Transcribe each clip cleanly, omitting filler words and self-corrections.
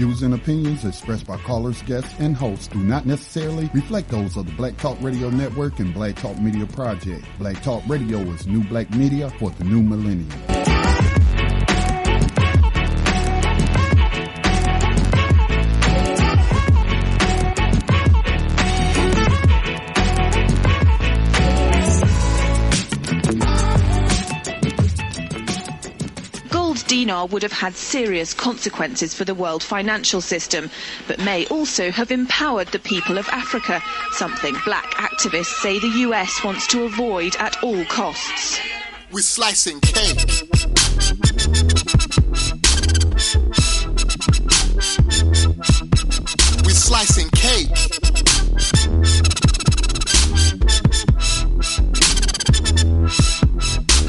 views and opinions expressed by callers, guests, and hosts do not necessarily reflect those of the Black Talk Radio Network and Black Talk Media Project. Black Talk Radio is new black media for the new millennium. Dinar would have had serious consequences for the world financial system, but may also have empowered the people of Africa, something black activists say the US wants to avoid at all costs. We're slicing cake. We're slicing cake.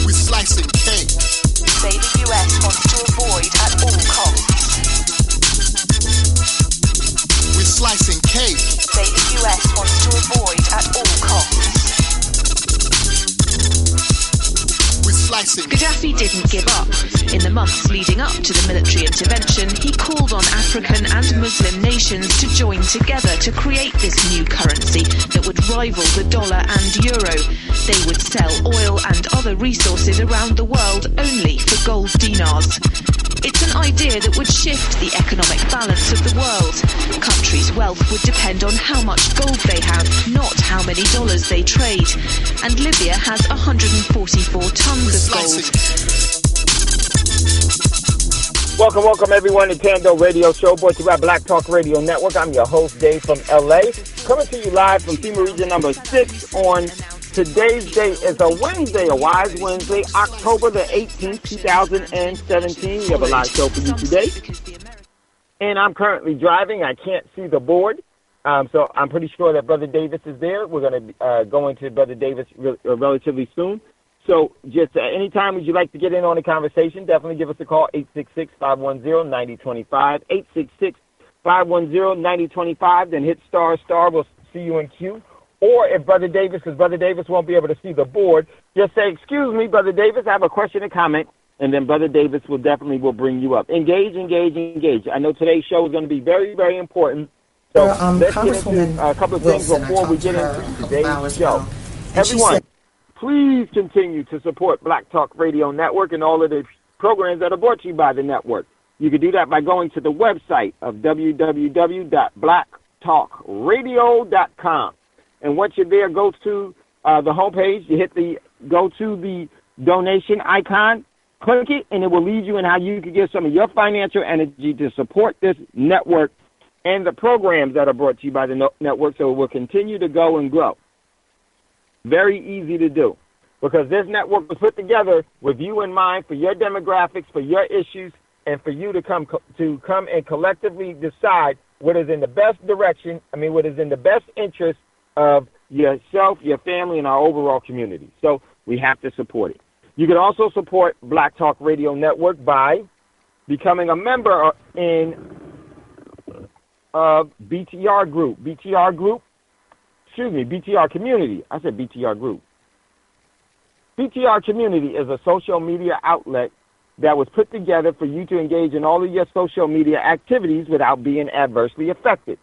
We're slicing cake. Say the US wants to avoid at all costs. We're slicing cake. Say the US wants to avoid at all costs. We're slicing. Gaddafi didn't give up. In the months leading up to the military intervention, he called on African and Muslim nations to join together to create this new currency that would rival the dollar and euro. They would sell oil and other resources around the world only for gold dinars. It's an idea that would shift the economic balance of the world. Countries' wealth would depend on how much gold they have, not how many dollars they trade. And Libya has 144 tons of gold. Welcome everyone to Thando Radio Show, brought to you by Black Talk Radio Network. I'm your host, Dave from LA, coming to you live from FEMA Region number 6 on today's date is a Wednesday, a wise Wednesday, October the 18th, 2017. We have a live show for you today. And I'm currently driving. I can't see the board. So I'm pretty sure that Brother Davis is there. We're going to go into Brother Davis relatively soon. So just anytime would you like to get in on the conversation, definitely give us a call, 866-510-9025, 866-510-9025, then hit star. We'll see you in queue. Or if Brother Davis, because Brother Davis won't be able to see the board, just say, excuse me, Brother Davis, I have a question or comment, and then Brother Davis will bring you up. Engage. I know today's show is going to be very, very important. So let's get into a couple of things before we get into today's show. Everyone, please continue to support Black Talk Radio Network and all of the programs that are brought to you by the network. You can do that by going to the website of www.blacktalkradio.com. And once you're there, go to the homepage. You go to the donation icon, click it, and it will lead you in how you can give some of your financial energy to support this network and the programs that are brought to you by the network, so it will continue to go and grow. Very easy to do, because this network was put together with you in mind for your demographics, for your issues, and for you to come and collectively decide what is in the best what is in the best interest of yourself, your family, and our overall community. So we have to support it. You can also support Black Talk Radio Network by becoming a member in BTR Community. I said BTR Group. BTR Community is a social media outlet that was put together for you to engage in all of your social media activities without being adversely affected.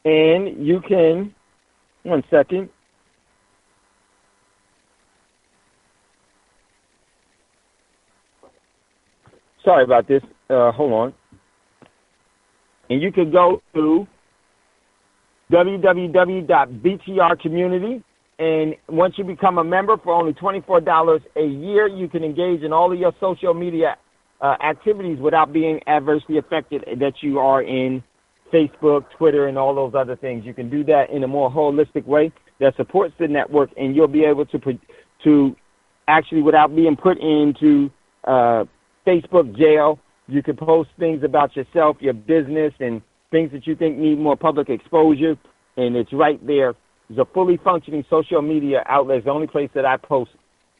And you can, one second. Sorry about this. Hold on. And you can go to www.btrcommunity. And once you become a member for only $24 a year, you can engage in all of your social media activities without being adversely affected that you are in Facebook, Twitter, and all those other things. You can do that in a more holistic way that supports the network, and you'll be able to actually, without being put into Facebook jail, you can post things about yourself, your business, and things that you think need more public exposure, and it's right there. It's a fully functioning social media outlet. It's the only place that I post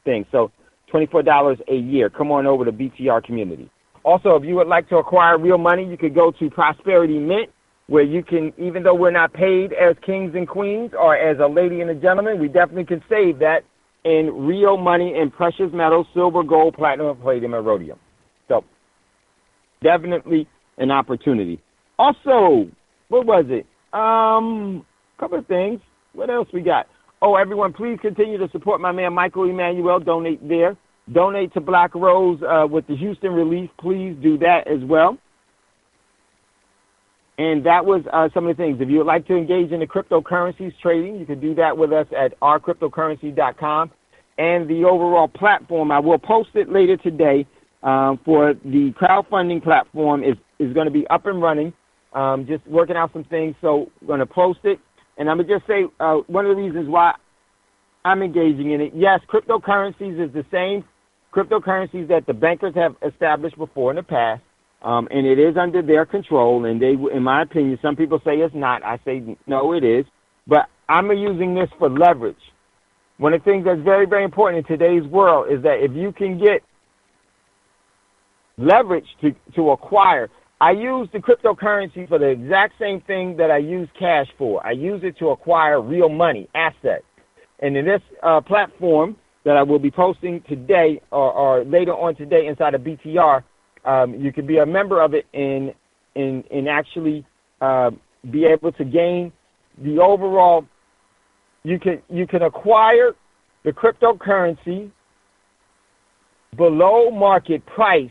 things. So $24 a year. Come on over to BTR Community. Also, if you would like to acquire real money, you could go to Prosperity Mint, where you can, even though we're not paid as kings and queens or as a lady and a gentleman, we definitely can save that in real money in precious metals, silver, gold, platinum, palladium, and rhodium. So definitely an opportunity. Also, what was it? Couple of things. What else we got? Oh, everyone, please continue to support my man Michael Emmanuel. Donate there. Donate to Black Rose with the Houston Relief. Please do that as well. And that was some of the things. If you would like to engage in the cryptocurrencies trading, you can do that with us at ourcryptocurrency.com. And the overall platform, I will post it later today for the crowdfunding platform is going to be up and running. Just working out some things, so I'm going to post it. And I'm going to just say one of the reasons why I'm engaging in it. Yes, cryptocurrencies is the same cryptocurrencies that the bankers have established before in the past, and it is under their control. And they, in my opinion, some people say it's not. I say no, it is. But I'm using this for leverage. One of the things that's very, very important in today's world is that if you can get leverage to acquire. I use the cryptocurrency for the exact same thing that I use cash for. I use it to acquire real money, assets. And in this platform that I will be posting today or later on today inside of BTR, you can be a member of it and actually be able to gain the overall. You can acquire the cryptocurrency below market price,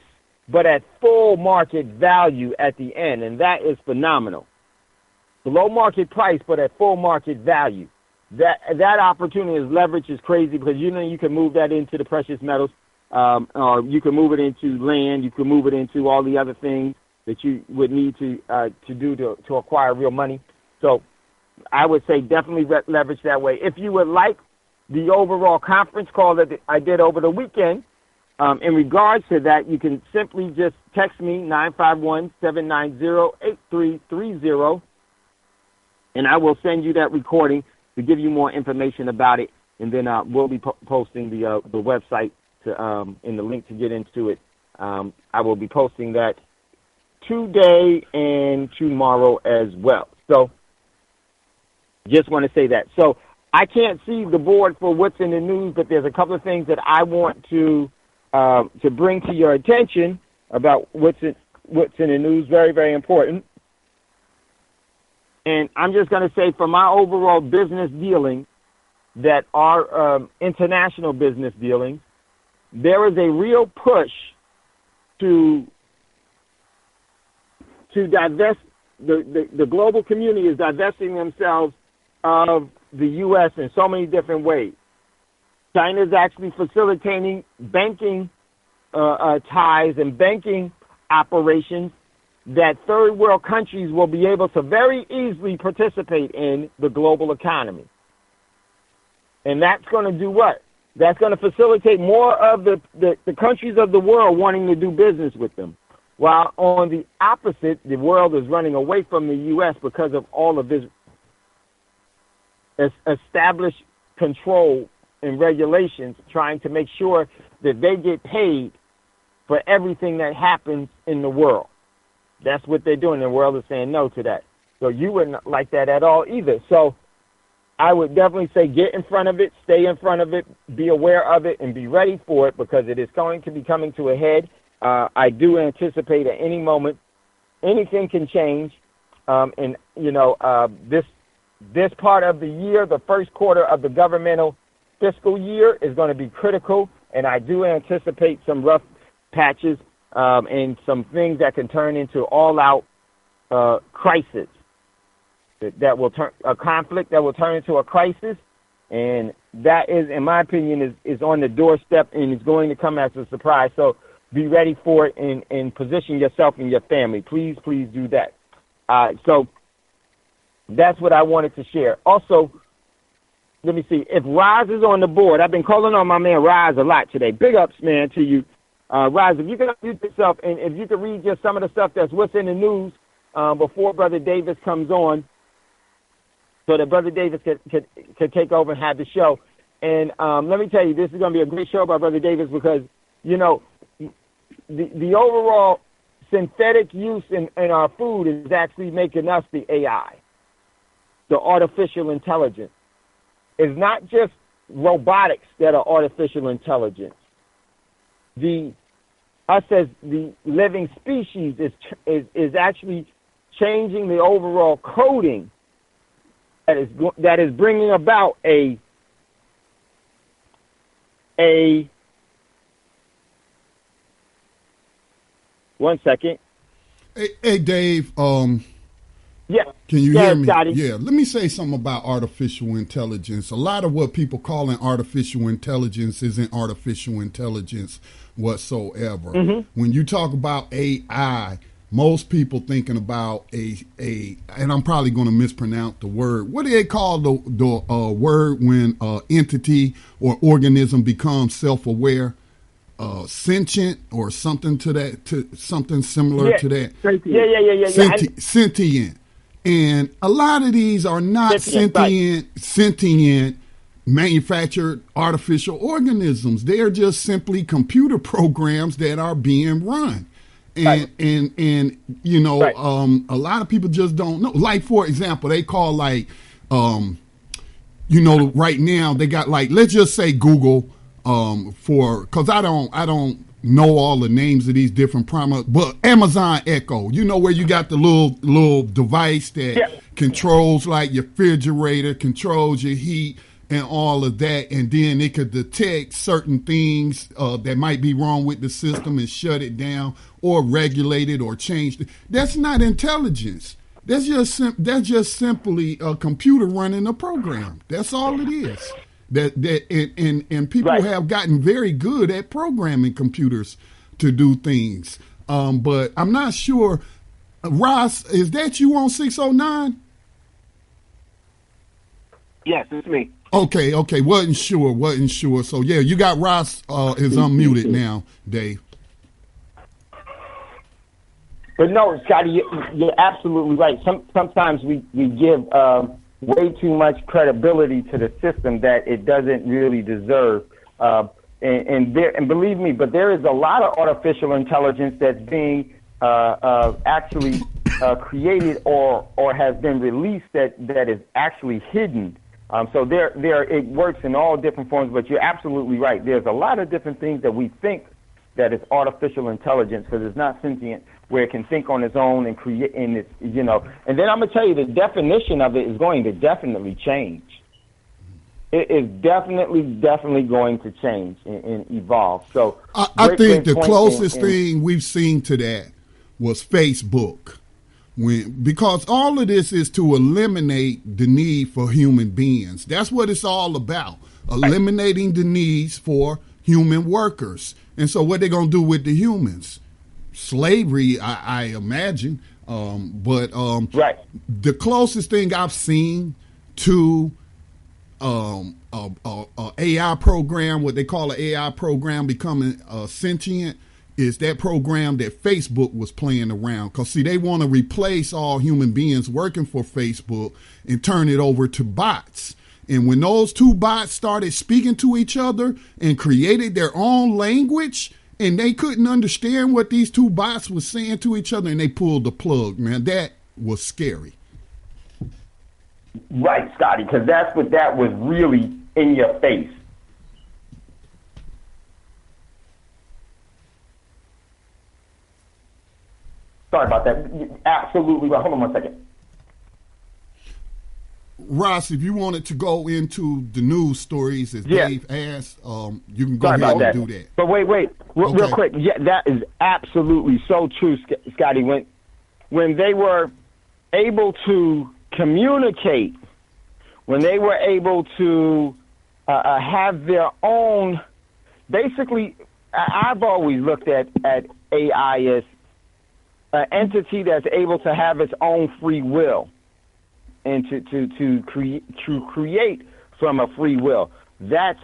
but at full market value at the end, and that is phenomenal. Below market price, but at full market value. That opportunity is leverage is crazy because you can move that into the precious metals, or you can move it into land, you can move it into all the other things that you would need to do to acquire real money. So I would say definitely leverage that way. If you would like the overall conference call that I did over the weekend, in regards to that, you can simply just text me 951-790-8330, and I will send you that recording to give you more information about it. And then we'll be posting the website and the link to get into it. I will be posting that today and tomorrow as well. So just want to say that. So I can't see the board for what's in the news, but there's a couple of things that I want to bring to your attention about what's in the news. Very, very important. And I'm just going to say for my overall business dealings that are international business dealings, there is a real push to divest. The global community is divesting themselves of the U.S. in so many different ways. China is actually facilitating banking ties and banking operations that third world countries will be able to very easily participate in the global economy. And that's going to do what? That's going to facilitate more of the countries of the world wanting to do business with them. While on the opposite, the world is running away from the U.S. because of all of this established control and regulations, trying to make sure that they get paid for everything that happens in the world. That's what they're doing. The world is saying no to that. So you wouldn't like that at all either. So I would definitely say get in front of it, stay in front of it, be aware of it, and be ready for it because it is going to be coming to a head. I do anticipate at any moment anything can change. This part of the year, the first quarter of the governmental fiscal year is going to be critical, and I do anticipate some rough patches and some things that can turn into all-out crisis. That will turn a conflict that will turn into a crisis, and that is, in my opinion, is on the doorstep and is going to come as a surprise. So be ready for it and position yourself and your family. Please do that. So that's what I wanted to share. Also, let me see. If Roz is on the board, I've been calling on my man Roz a lot today. Big ups, man, to you. Roz, if you can unmute yourself and if you can read just some of the stuff that's what's in the news before Brother Davis comes on, so that Brother Davis could take over and have the show. And let me tell you, this is going to be a great show by Brother Davis because, the overall synthetic use in our food is actually making us the AI, the artificial intelligence. It's not just robotics that are artificial intelligence. The us as the living species is actually changing the overall coding that is bringing about a one second. Hey Dave, yeah. Can you hear me? Scotty. Yeah. Let me say something about artificial intelligence. A lot of what people call artificial intelligence isn't artificial intelligence whatsoever. Mm-hmm. When you talk about AI, most people thinking about and I'm probably going to mispronounce the word. What do they call the word when entity or organism becomes self-aware? Sentient or something something similar to that. Yeah. Sentient. And a lot of these are not sentient manufactured artificial organisms. They are just simply computer programs that are being run. And you know, a lot of people just don't know. Like, for example, they call you know, right now they got let's just say Google, because I don't know all the names of these different products, but Amazon Echo, you know, where you got the little device that controls your refrigerator, controls your heat and all of that, and then it could detect certain things that might be wrong with the system and shut it down or regulate it or change it. That's not intelligence. That's just simply a computer running a program. That's all it is. And people have gotten very good at programming computers to do things. But I'm not sure. Ross, is that you on 609? Yes, it's me. Okay. Wasn't sure. So yeah, you got Ross is unmuted now, Dave. But no, Scotty, you're absolutely right. Sometimes we give way too much credibility to the system that it doesn't really deserve. And believe me, but there is a lot of artificial intelligence that's being actually created or has been released that is actually hidden. So it works in all different forms. But you're absolutely right. There's a lot of different things that we think that is artificial intelligence because it's not sentient, where it can think on its own and create, and it's, you know. And then I'm gonna tell you, the definition of it is going to definitely change. It is definitely going to change and evolve. So I think the closest thing we've seen to that was Facebook, because all of this is to eliminate the need for human beings. That's what it's all about, eliminating the needs for human workers. And so what they're going to do with the humans? Slavery, I imagine. But the closest thing I've seen to a AI program, what they call an AI program becoming sentient, is that program that Facebook was playing around. Because, see, they want to replace all human beings working for Facebook and turn it over to bots. And when those two bots started speaking to each other and created their own language, and they couldn't understand what these two bots were saying to each other, and they pulled the plug, man, that was scary. Right, Scotty, because that was really in your face. Sorry about that. Absolutely right. Hold on one second. Ross, if you wanted to go into the news stories as Dave asked, you can go ahead and do that. But wait, real quick. Yeah, that is absolutely so true, Scotty. When they were able to communicate, when they were able to have their own, basically, I've always looked at AI as an entity that's able to have its own free will. And to create from a free will. That's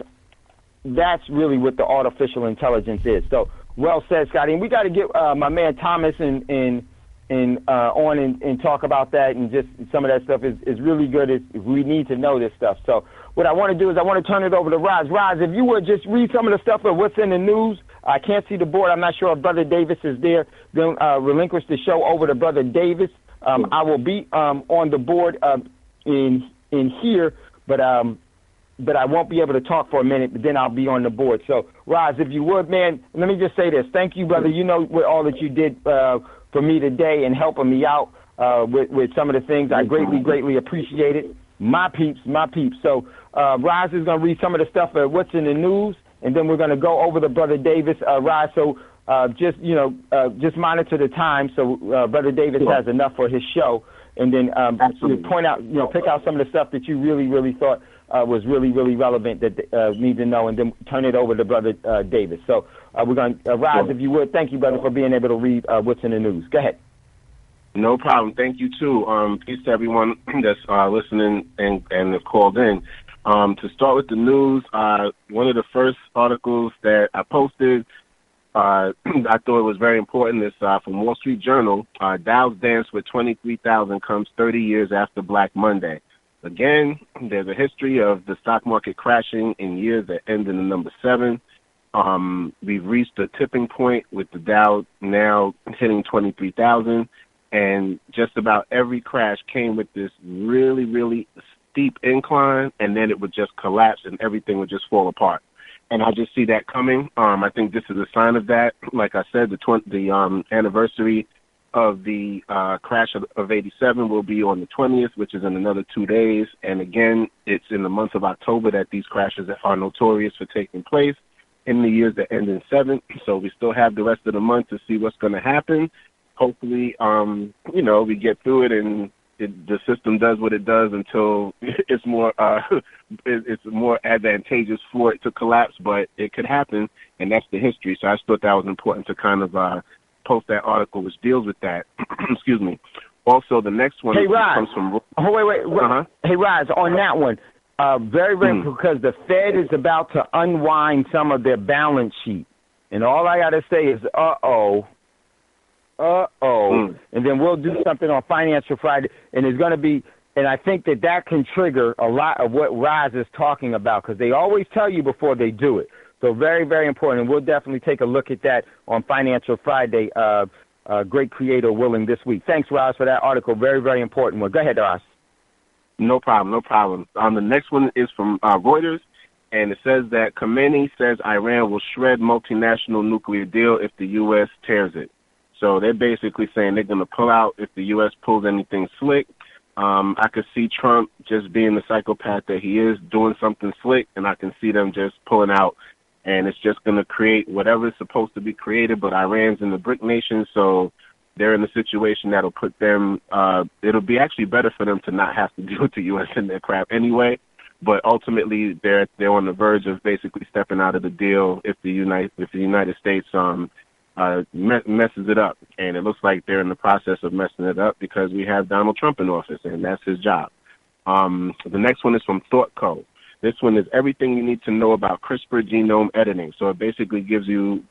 really what the artificial intelligence is. So well said, Scotty. And we got to get my man Thomas on and talk about that, and just some of that stuff is really good. We need to know this stuff. So what I want to do is I want to turn it over to Roz. Roz, if you would just read some of the stuff of what's in the news. I can't see the board. I'm not sure if Brother Davis is there. Then relinquish the show over to Brother Davis. I will be on the board in here, but but I won't be able to talk for a minute, but then I'll be on the board. So, Roz, if you would, man, let me just say this. Thank you, brother. You know what all that you did for me today and helping me out with some of the things. I greatly appreciate it. My peeps. So, Roz is going to read some of the stuff, what's in the news, and then we're going to go over to Brother Davis. Roz, so just monitor the time so Brother Davis has enough for his show. And then point out, pick out some of the stuff that you really thought was really relevant that need to know, and then turn it over to Brother Davis. So we're going to, Roz, if you would, thank you, brother, for being able to read what's in the news. Go ahead. No problem. Thank you, too. Peace to everyone that's listening and have called in. To start with the news, one of the first articles that I posted, I thought it was very important. It's from Wall Street Journal. Dow's dance with 23,000 comes 30 years after Black Monday. Again, there's a history of the stock market crashing in years that end in the number 7. We've reached a tipping point with the Dow now hitting 23,000, and just about every crash came with this really steep incline, and then it would just collapse and everything would just fall apart. And I just see that coming. I think this is a sign of that. Like I said, the anniversary of the crash of 87 will be on the 20th, which is in another 2 days. And again, it's in the month of October that these crashes are notorious for taking place in the years that end in 7. So we still have the rest of the month to see what's going to happen. Hopefully, we get through it and the system does what it does until it's more advantageous for it to collapse, but it could happen, and that's the history. So I just thought that was important to kind of post that article which deals with that. Excuse me. Also, the next one comes from... Oh, wait. Hey, Roz, on that one, very because the Fed is about to unwind some of their balance sheet, and all I got to say is, and then we'll do something on Financial Friday, and it's going to be, and I think that can trigger a lot of what Roz is talking about, because they always tell you before they do it. So very important, and we'll definitely take a look at that on Financial Friday, great creator willing this week. Thanks, Roz, for that article. Very important one. Go ahead, Roz. No problem. The next one is from Reuters, and it says that Khamenei says Iran will shred multinational nuclear deal if the U.S. tears it. So they're basically saying they're going to pull out if the U.S. pulls anything slick. I could see Trump just being the psychopath that he is, doing something slick, and I can see them just pulling out. And it's just going to create whatever is supposed to be created, but Iran's in the BRIC nation, so they're in a situation that'll put them, it'll be actually better for them to not have to deal with the U.S. in their crap anyway. But ultimately, they're on the verge of basically stepping out of the deal if the United States messes it up, and it looks like they're in the process of messing it up because we have Donald Trump in office, and that's his job. The next one is from ThoughtCo. This one is everything you need to know about CRISPR genome editing. So it basically gives you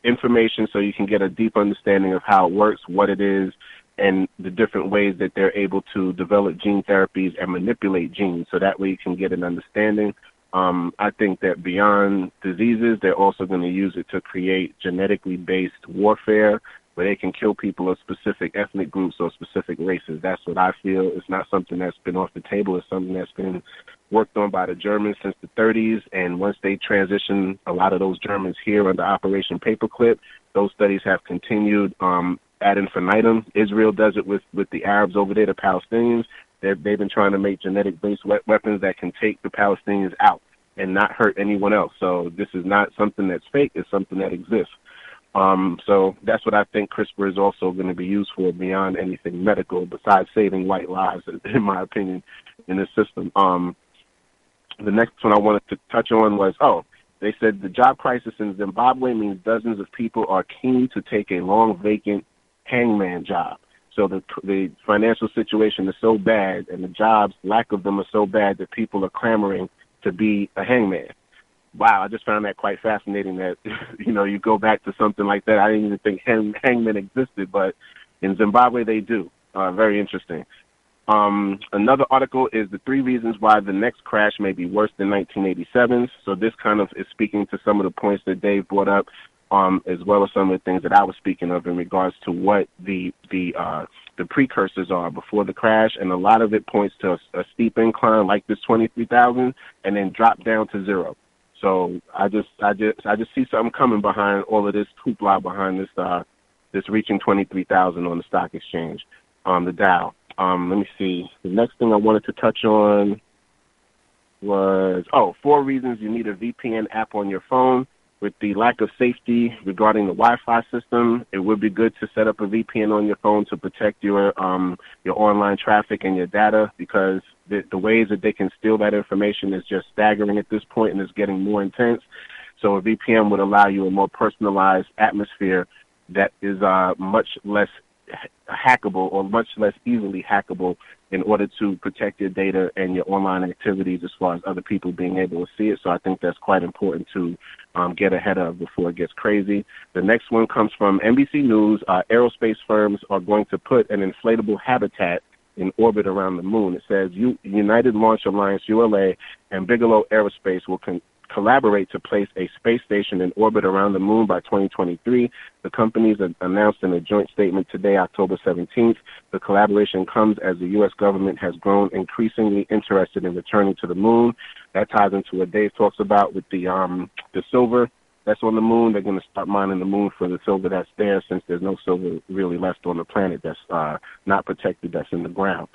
information so you can get a deep understanding of how it works, what it is, and the different ways that they're able to develop gene therapies and manipulate genes. So that way you can get an understanding. I think that beyond diseases, they're also going to use it to create genetically based warfare where they can kill people of specific ethnic groups or specific races. That's what I feel. It's not something that's been off the table. It's something that's been worked on by the Germans since the 30s. And once they transition a lot of those Germans here under Operation Paperclip, those studies have continued ad infinitum. Israel does it with the Arabs over there, the Palestinians. They've been trying to make genetic-based weapons that can take the Palestinians out and not hurt anyone else. So this is not something that's fake. It's something that exists. So that's what I think CRISPR is also going to be used for beyond anything medical besides saving white lives, in my opinion, in this system. The next one I wanted to touch on was, they said the job crisis in Zimbabwe means dozens of people are keen to take a long vacant hangman job. So the financial situation is so bad and the jobs, lack of them, are so bad that people are clamoring to be a hangman. Wow, I just found that quite fascinating that, you go back to something like that. I didn't even think hangmen existed, but in Zimbabwe they do. Very interesting. Another article is the 3 reasons why the next crash may be worse than 1987's. So this kind of is speaking to some of the points that Dave brought up. as well as some of the things that I was speaking of in regards to what the precursors are before the crash, and a lot of it points to a steep incline like this 23,000, and then drop down to zero. So I just see something coming behind all of this hoopla behind this reaching 23,000 on the stock exchange, the Dow. Let me see. The next thing I wanted to touch on was 4 reasons you need a VPN app on your phone. With the lack of safety regarding the Wi-Fi system, it would be good to set up a VPN on your phone to protect your online traffic and your data, because the ways that they can steal that information is just staggering at this point, and it's getting more intense. So a VPN would allow you a more personalized atmosphere that is much less hackable, or much less easily hackable, in order to protect your data and your online activities as far as other people being able to see it. So I think that's quite important to get ahead of before it gets crazy. The next one comes from NBC News. Aerospace firms are going to put an inflatable habitat in orbit around the moon. It says United Launch Alliance, ULA, and Bigelow Aerospace will collaborate to place a space station in orbit around the moon by 2023. The companies announced in a joint statement today, October 17th. The collaboration comes as the U.S. government has grown increasingly interested in returning to the moon. That ties into what Dave talks about with the silver that's on the moon. They're going to start mining the moon for the silver that's there, since there's no silver really left on the planet that's not protected, that's in the ground.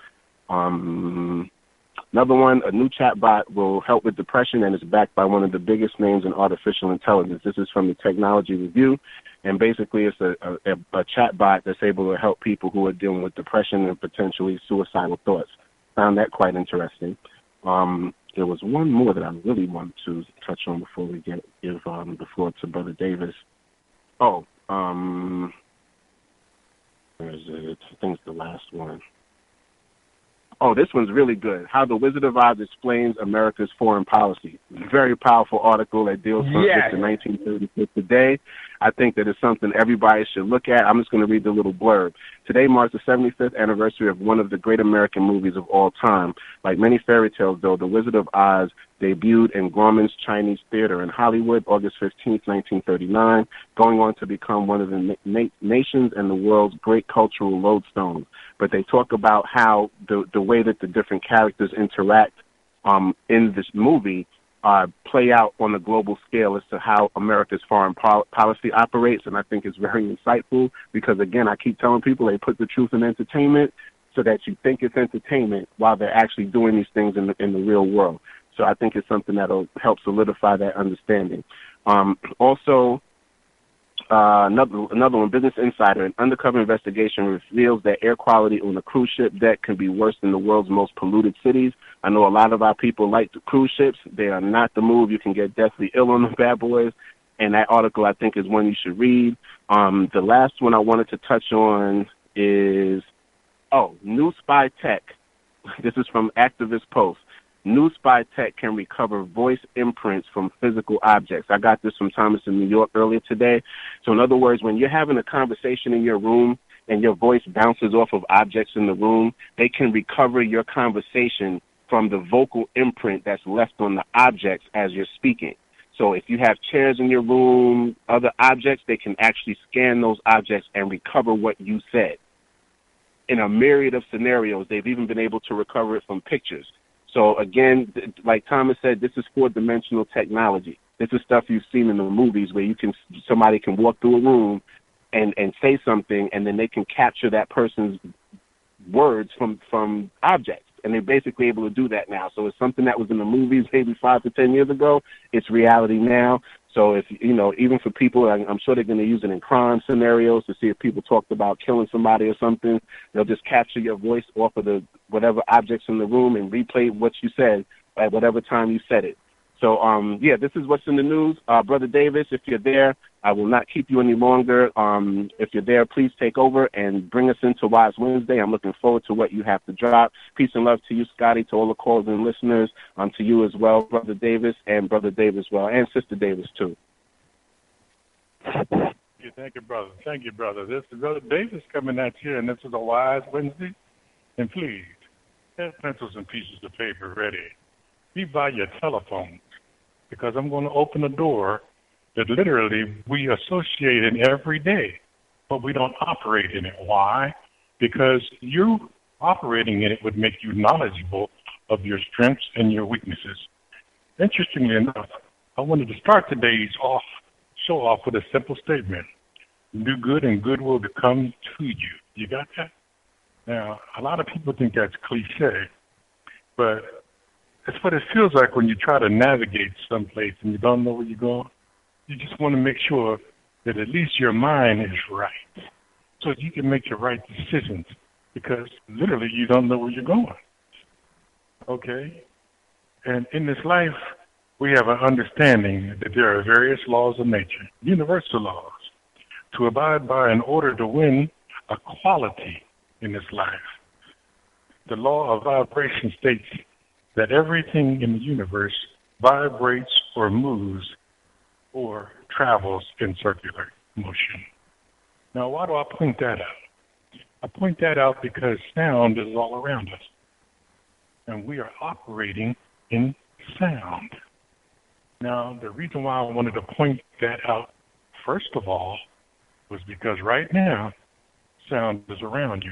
Another one, a new chatbot will help with depression, and it's backed by one of the biggest names in artificial intelligence. This is from the Technology Review, and basically it's a chatbot that's able to help people who are dealing with depression and potentially suicidal thoughts. Found that quite interesting. There was one more that I really wanted to touch on before we give the floor to Brother Davis. Where is it? I think it's the last one. Oh, this one's really good. How the Wizard of Oz explains America's foreign policy. Very powerful article that deals with the 1936 today. I think that it's something everybody should look at. I'm just going to read the little blurb. Today marks the 75th anniversary of one of the great American movies of all time. Like many fairy tales, though, The Wizard of Oz debuted in Grauman's Chinese Theater in Hollywood, August 15, 1939, going on to become one of the nation's and the world's great cultural lodestones. But they talk about how the way that the different characters interact in this movie play out on a global scale as to how America's foreign policy operates, and I think it's very insightful because, again, I keep telling people they put the truth in entertainment so that you think it's entertainment while they're actually doing these things in the real world. So I think it's something that'll help solidify that understanding. Also, another one, Business Insider, an undercover investigation reveals that air quality on a cruise ship deck can be worse than the world's most polluted cities. I know a lot of our people like the cruise ships. They are not the move. You can get deathly ill on the bad boys, and that article I think is one you should read. The last one I wanted to touch on is, new spy tech. This is from Activist Post. New spy tech can recover voice imprints from physical objects. I got this from Thomas in New York earlier today. So in other words, when you're having a conversation in your room and your voice bounces off of objects in the room, they can recover your conversation from the vocal imprint that's left on the objects as you're speaking. So if you have chairs in your room, other objects, they can actually scan those objects and recover what you said. In a myriad of scenarios, they've even been able to recover it from pictures. So again, like Thomas said, this is four-dimensional technology. This is stuff you've seen in the movies where somebody can walk through a room and say something, and then they can capture that person's words from objects. And they're basically able to do that now. So it's something that was in the movies maybe 5 to 10 years ago. It's reality now. So if, even for people, I'm sure they're going to use it in crime scenarios to see if people talked about killing somebody or something. They'll just capture your voice off of whatever objects in the room and replay what you said at whatever time you said it. So, this is what's in the news. Brother Davis, if you're there, I will not keep you any longer. If you're there, please take over and bring us into Wise Wednesday. I'm looking forward to what you have to drop. Peace and love to you, Scotty, to all the callers and listeners, to you as well, Brother Davis, and Brother Davis and Sister Davis, too. Thank you, brother. Thank you, brother. This is Brother Davis coming at you, and this is a Wise Wednesday. And please, have pencils and pieces of paper ready. Be by your telephones, because I'm going to open the door that literally we associate in every day, but we don't operate in it. Why? Because you operating in it would make you knowledgeable of your strengths and your weaknesses. Interestingly enough, I wanted to start today's show off with a simple statement. Do good and good will come to you. You got that? Now, a lot of people think that's cliche, but it's what it feels like when you try to navigate someplace and you don't know where you're going. You just want to make sure that at least your mind is right so you can make the right decisions, because literally you don't know where you're going. Okay? And in this life, we have an understanding that there are various laws of nature, universal laws, to abide by in order to win a quality in this life. The law of vibration states that everything in the universe vibrates or moves or travels in circular motion. Now, why do I point that out? I point that out because sound is all around us, and we are operating in sound. Now, the reason why I wanted to point that out, first of all, was because right now, sound is around you.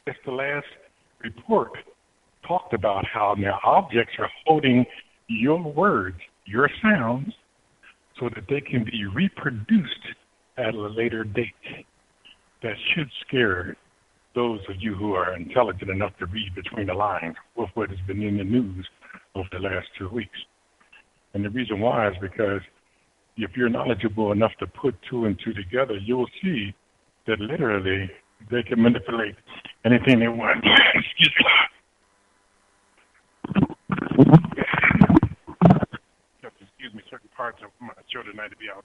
Just the last report talked about how now objects are holding your words, your sounds, so that they can be reproduced at a later date. That should scare those of you who are intelligent enough to read between the lines with what has been in the news over the last 2 weeks. And the reason why is because if you're knowledgeable enough to put two and two together, you'll see that literally they can manipulate anything they want. Excuse me. Excuse me, certain parts of my show tonight to be out.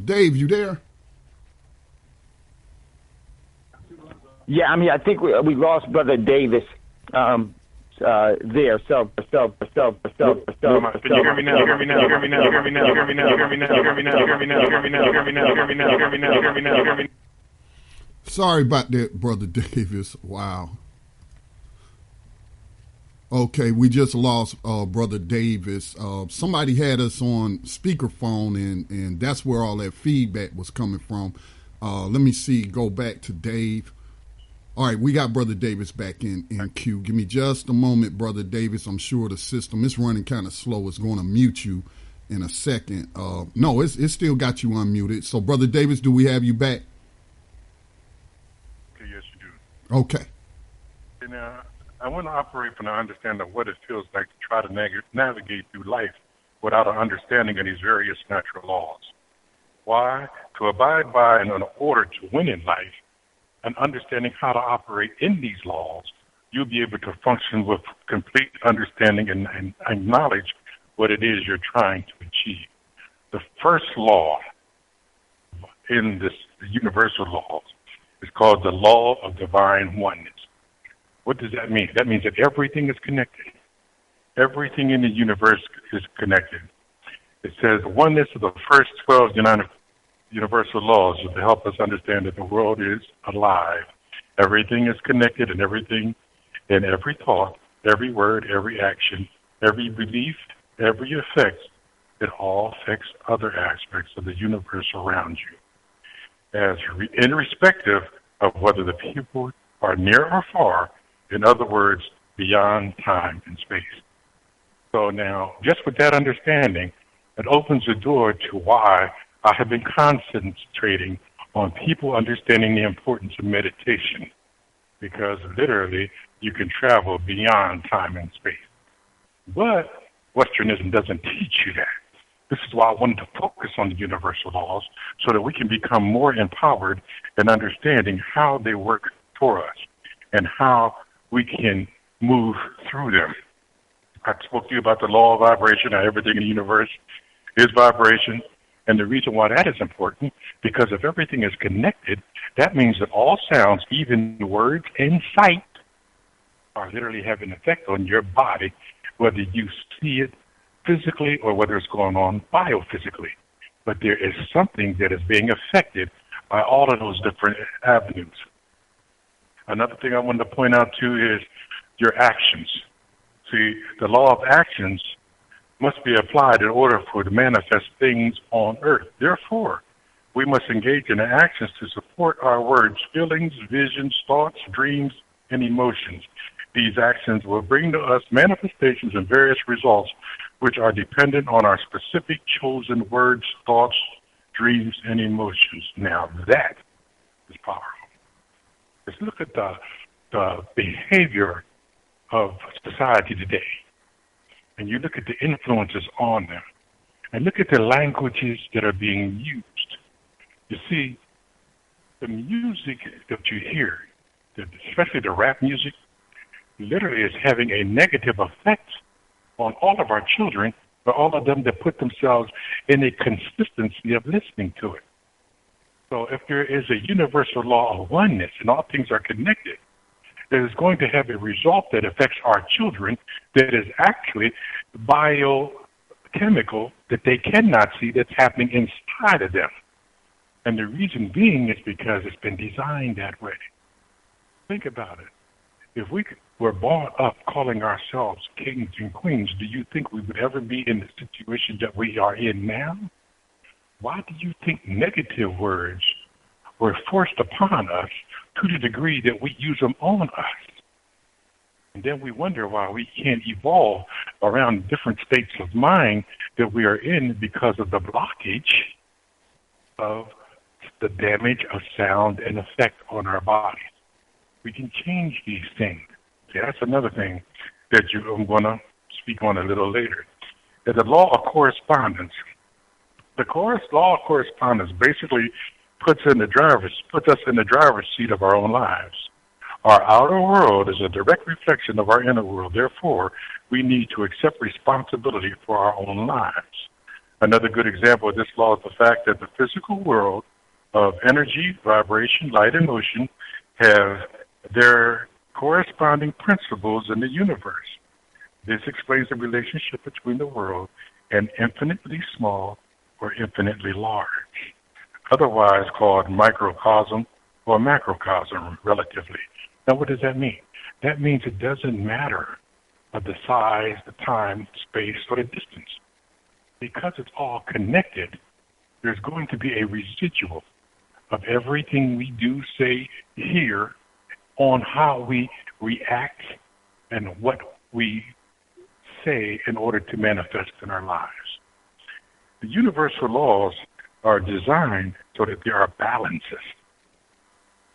Dave, you there? Yeah, I mean, I think we lost Brother Davis there. So. Can you hear me now? Sorry about that, Brother Davis. Wow. Okay, we just lost Brother Davis. Somebody had us on speakerphone, and that's where all that feedback was coming from. Let me see, go back to Dave. All right, we got Brother Davis back in queue. Give me just a moment, Brother Davis. I'm sure the system is running kind of slow. It's going to mute you in a second. No, it's still got you unmuted. So, Brother Davis, do we have you back? Okay, yes, you do. Okay. Now, I want to operate from the understanding of what it feels like to try to navigate through life without an understanding of these various natural laws. Why? To abide by and in order to win in life, and understanding how to operate in these laws, you'll be able to function with complete understanding and acknowledge what it is you're trying to achieve. The first law in the universal laws is called the law of divine oneness. What does that mean? That means that everything is connected. Everything in the universe is connected. It says oneness of the first 12 universal laws is to help us understand that the world is alive. Everything is connected, and everything, and every thought, every word, every action, every belief, every effect, it all affects other aspects of the universe around you. Irrespective of whether the people are near or far, in other words, beyond time and space. So now, just with that understanding, it opens the door to why I have been concentrating on people understanding the importance of meditation, because literally you can travel beyond time and space. But Westernism doesn't teach you that. This is why I wanted to focus on the universal laws so that we can become more empowered in understanding how they work for us and how we can move through them. I spoke to you about the law of vibration, how everything in the universe is vibration. And the reason why that is important, because if everything is connected, that means that all sounds, even words and sight, are literally having an effect on your body, whether you see it physically or whether it's going on biophysically. But there is something that is being affected by all of those different avenues. Another thing I wanted to point out, too, is your actions. See, the law of actions must be applied in order for to manifest things on earth. Therefore, we must engage in actions to support our words, feelings, visions, thoughts, dreams, and emotions. These actions will bring to us manifestations and various results which are dependent on our specific chosen words, thoughts, dreams, and emotions. Now that is powerful. Let's look at the behavior of society today. And you look at the influences on them, and look at the languages that are being used. You see, the music that you hear, especially the rap music, literally is having a negative effect on all of our children, but all of them that put themselves in a consistency of listening to it. So if there is a universal law of oneness and all things are connected, that is going to have a result that affects our children that is actually biochemical that they cannot see that's happening inside of them. And the reason being is because it's been designed that way. Think about it. If we were born up calling ourselves kings and queens, do you think we would ever be in the situation that we are in now? Why do you think negative words were forced upon us to the degree that we use them on us? And then we wonder why we can't evolve around different states of mind that we are in because of the blockage of the damage of sound and effect on our bodies. We can change these things. See, that's another thing that I'm going to speak on a little later. There's the law of correspondence. The law of correspondence basically puts us in the driver's seat of our own lives. Our outer world is a direct reflection of our inner world. Therefore, we need to accept responsibility for our own lives. Another good example of this law is the fact that the physical world of energy, vibration, light, and motion have their corresponding principles in the universe. This explains the relationship between the world and infinitely small or infinitely large, otherwise called microcosm or macrocosm, relatively. Now, what does that mean? That means it doesn't matter the size, the time, space, or the distance. Because it's all connected, there's going to be a residual of everything we do, say, hear, on how we react and what we say in order to manifest in our lives. The universal laws are designed so that there are balances.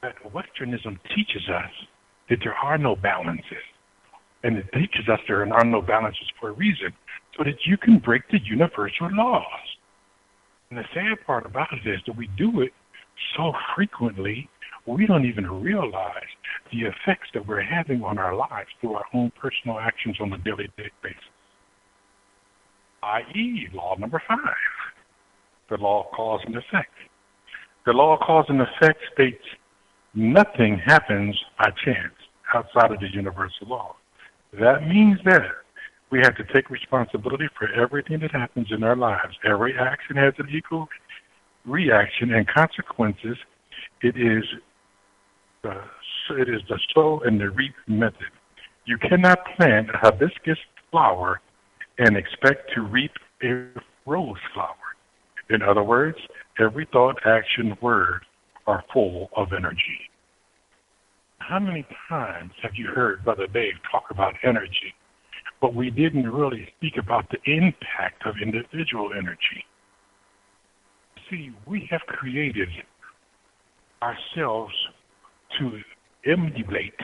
But Westernism teaches us that there are no balances. And it teaches us there are no balances for a reason, so that you can break the universal laws. And the sad part about it is that we do it so frequently, we don't even realize the effects that we're having on our lives through our own personal actions on a daily basis. I.e., law number 5, the law of cause and effect. The law of cause and effect states nothing happens by chance outside of the universal law. That means that we have to take responsibility for everything that happens in our lives. Every action has an equal reaction and consequences. It is the sow and the reap method. You cannot plant a hibiscus flower and expect to reap a rose flower. In other words, every thought, action, word are full of energy. How many times have you heard Brother Dave talk about energy, but we didn't really speak about the impact of individual energy? See, we have created ourselves to emulate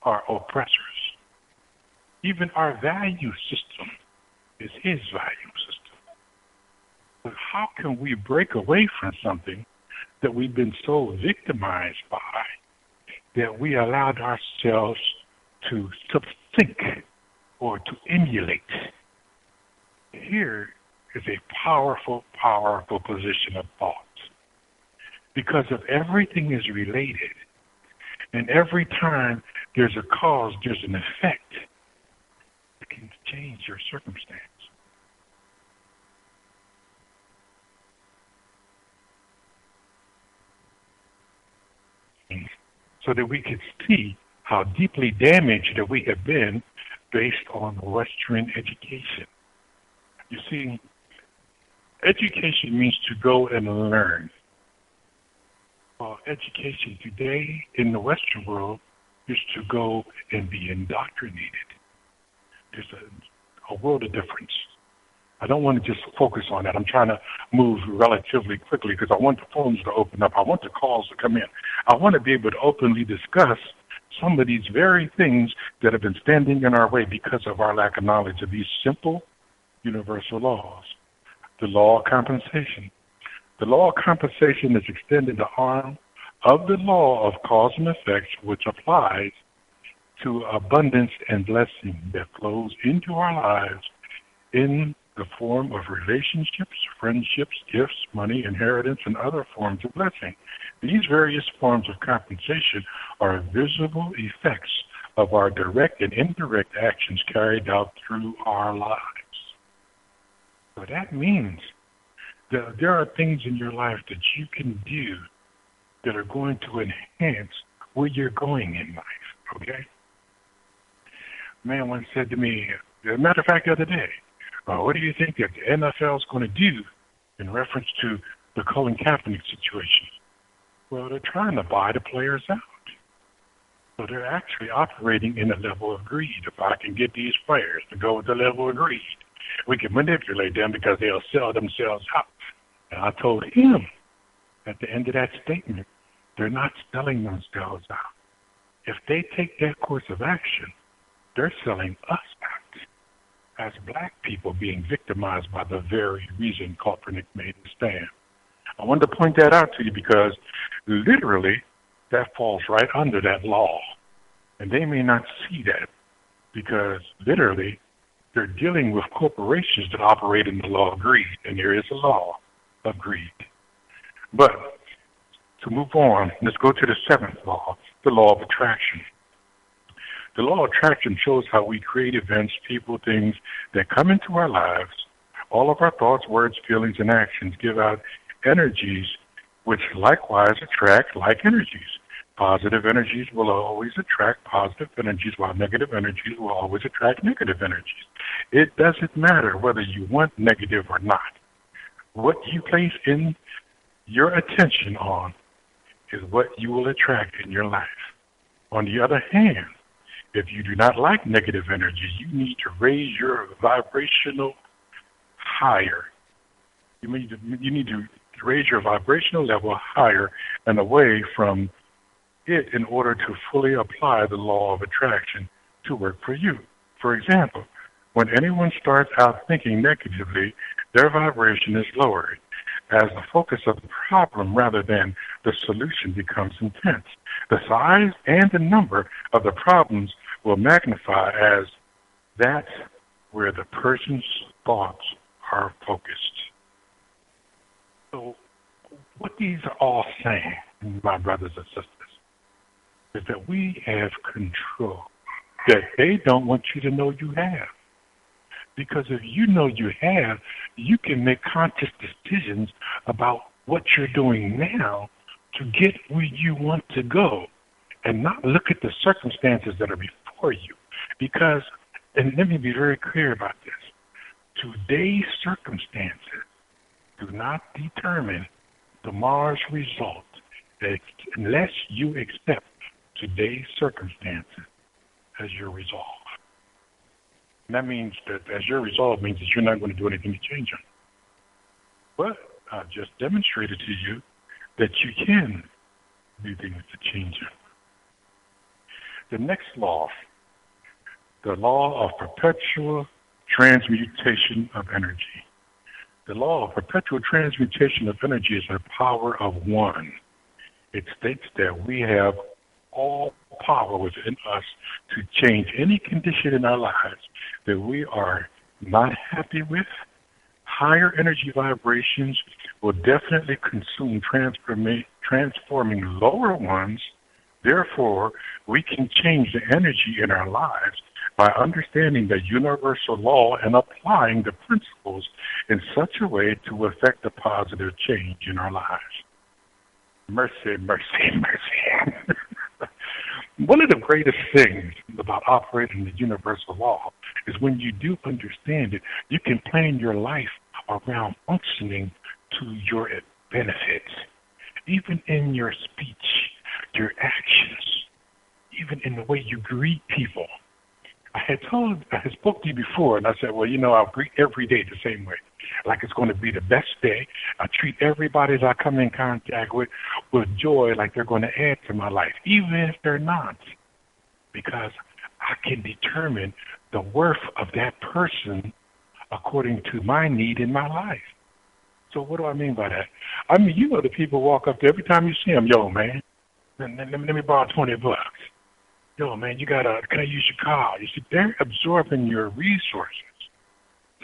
our oppressors. Even our value system is his value system. But how can we break away from something that we've been so victimized by that we allowed ourselves to think or to emulate? Here is a powerful, powerful position of thought. Because if everything is related, and every time there's a cause, there's an effect, it can change your circumstance. So that we can see how deeply damaged that we have been based on Western education. You see, education means to go and learn. Well, education today in the Western world is to go and be indoctrinated. There's a world of difference. I don't want to just focus on that. I'm trying to move relatively quickly because I want the phones to open up. I want the calls to come in. I want to be able to openly discuss some of these very things that have been standing in our way because of our lack of knowledge of these simple universal laws. The law of compensation. The law of compensation is extended the arm of the law of cause and effect, which applies to abundance and blessing that flows into our lives in the form of relationships, friendships, gifts, money, inheritance, and other forms of blessing. These various forms of compensation are visible effects of our direct and indirect actions carried out through our lives. So that means that there are things in your life that you can do that are going to enhance where you're going in life, okay? A man once said to me, as a matter of fact, the other day, what do you think that the NFL is going to do in reference to the Colin Kaepernick situation? Well, they're trying to buy the players out. So they're actually operating in a level of greed. If I can get these players to go with the level of greed, we can manipulate them because they'll sell themselves out. And I told him at the end of that statement, they're not selling themselves out. If they take that course of action, they're selling us out as black people being victimized by the very reason Kaepernick made the stand. I wanted to point that out to you because literally that falls right under that law. And they may not see that because literally they're dealing with corporations that operate in the law of greed, and there is a law of greed. But to move on, let's go to the seventh law, the law of attraction. The law of attraction shows how we create events, people, things that come into our lives. All of our thoughts, words, feelings, and actions give out energies which likewise attract like energies. Positive energies will always attract positive energies, while negative energies will always attract negative energies. It doesn't matter whether you want negative or not. What you place in your attention on is what you will attract in your life. On the other hand, if you do not like negative energy, you need to raise your vibrational higher. You need to raise your vibrational level higher and away from it in order to fully apply the law of attraction to work for you. For example, when anyone starts out thinking negatively, their vibration is lowered as the focus of the problem rather than the solution becomes intense. The size and the number of the problems will magnify as that where the person's thoughts are focused. So what these are all saying, my brothers and sisters, is that we have control that they don't want you to know you have. Because if you know you have, you can make conscious decisions about what you're doing now to get where you want to go and not look at the circumstances that are before you. Because, and let me be very clear about this, today's circumstances do not determine tomorrow's result unless you accept today's circumstances as your resolve. And that means that as your resolve means that you're not going to do anything to change them. But I just demonstrated to you that you can do things to change them. The next law, the law of perpetual transmutation of energy. The law of perpetual transmutation of energy is a power of one. It states that we have all power within us to change any condition in our lives that we are not happy with. Higher energy vibrations will definitely consume transforming lower ones. Therefore, we can change the energy in our lives by understanding the universal law and applying the principles in such a way to effect a positive change in our lives. Mercy, mercy, mercy. One of the greatest things about operating the universal law is when you do understand it, you can plan your life around functioning to your benefits, even in your speech, your actions, even in the way you greet people. I had spoke to you before, and I said, well, I'll greet every day the same way, like it's going to be the best day. I treat everybody that I come in contact with joy, like they're going to add to my life, even if they're not, because I can determine the worth of that person according to my need in my life. So what do I mean by that? I mean, the people walk up to every time you see them, yo, man, let me borrow $20. Yo, man, can I use your car? You see, they're absorbing your resources.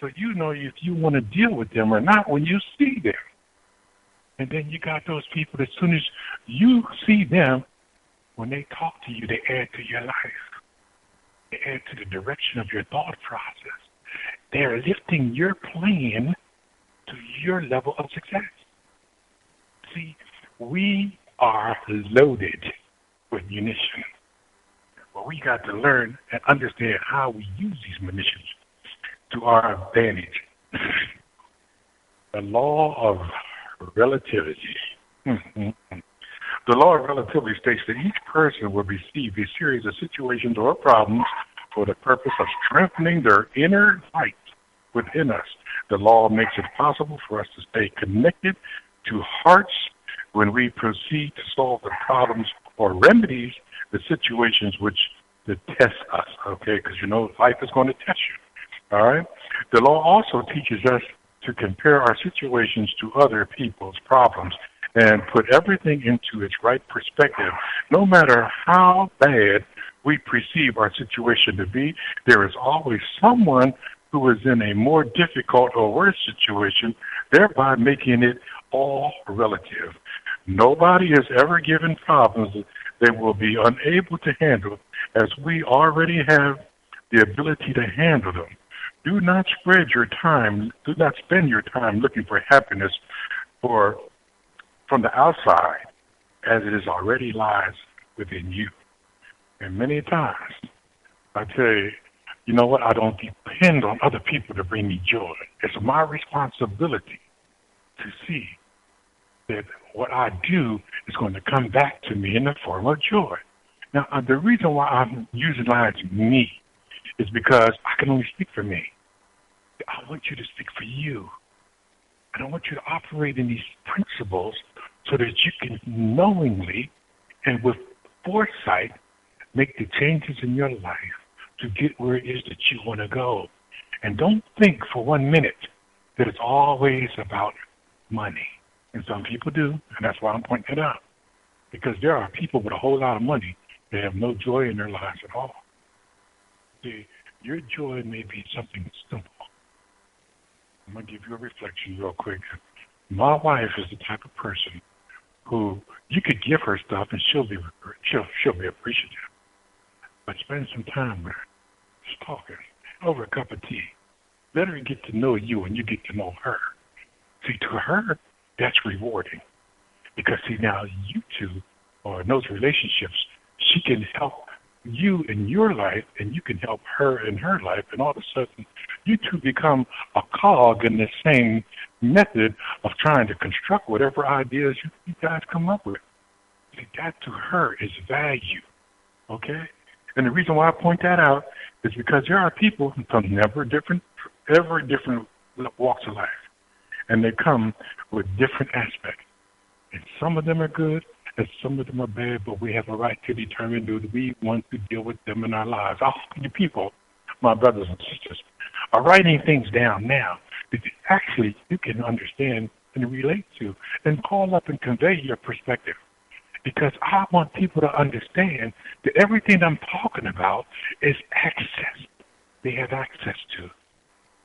So if you want to deal with them or not when you see them. And then you got those people, as soon as you see them, when they talk to you, they add to your life. They add to the direction of your thought process. They're lifting your plan to your level of success. See, we are loaded with munitions. Well, we got to learn and understand how we use these munitions to our advantage. The law of relativity. The law of relativity states that each person will receive a series of situations or problems for the purpose of strengthening their inner light within us. The law makes it possible for us to stay connected to hearts when we proceed to solve the problems or remedies the situations which test us, okay? Because life is going to test you, all right? The law also teaches us to compare our situations to other people's problems and put everything into its right perspective. No matter how bad we perceive our situation to be, there is always someone who is in a more difficult or worse situation, thereby making it all relative. Nobody is ever given problems they will be unable to handle, as we already have the ability to handle them. Do not spend your time looking for happiness from the outside, as it is already lies within you. And many times, I tell you, you know what? I don't depend on other people to bring me joy. It's my responsibility to see that what I do is going to come back to me in the form of joy. Now, the reason why I'm utilizing me is because I can only speak for me. I want you to speak for you. I don't want you to operate in these principles so that you can knowingly and with foresight make the changes in your life to get where it is that you want to go. And don't think for 1 minute that it's always about money. And some people do, and that's why I'm pointing it out. Because there are people with a whole lot of money that have no joy in their lives at all. See, your joy may be something simple. I'm going to give you a reflection real quick. My wife is the type of person who you could give her stuff and she'll be appreciative. But spend some time with her, just talking, over a cup of tea. Let her get to know you and you get to know her. See, to her, that's rewarding. Because, see, now you two, or in those relationships, she can help you in your life and you can help her in her life. And all of a sudden, you two become a cog in the same method of trying to construct whatever ideas you guys come up with. See, that to her is value, okay? And the reason why I point that out is because there are people from every different walks of life. And they come with different aspects. And some of them are good, and some of them are bad, but we have a right to determine, do we want to deal with them in our lives. I hope you people, my brothers and sisters, are writing things down now that actually you can understand and relate to, and call up and convey your perspective. Because I want people to understand that everything I'm talking about is access. They have access to.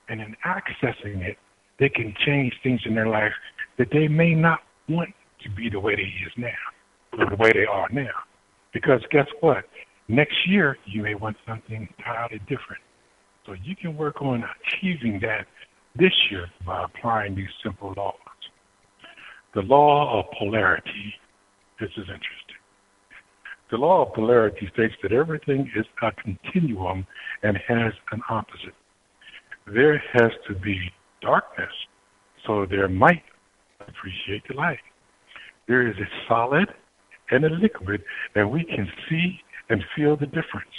And in accessing it, they can change things in their life that they may not want to be the way they is now, or the way they are now. Because guess what? Next year, you may want something entirely different. So you can work on achieving that this year by applying these simple laws. The law of polarity. This is interesting. The law of polarity states that everything is a continuum and has an opposite. There has to be darkness, so there might appreciate the light. There is a solid and a liquid, and we can see and feel the difference.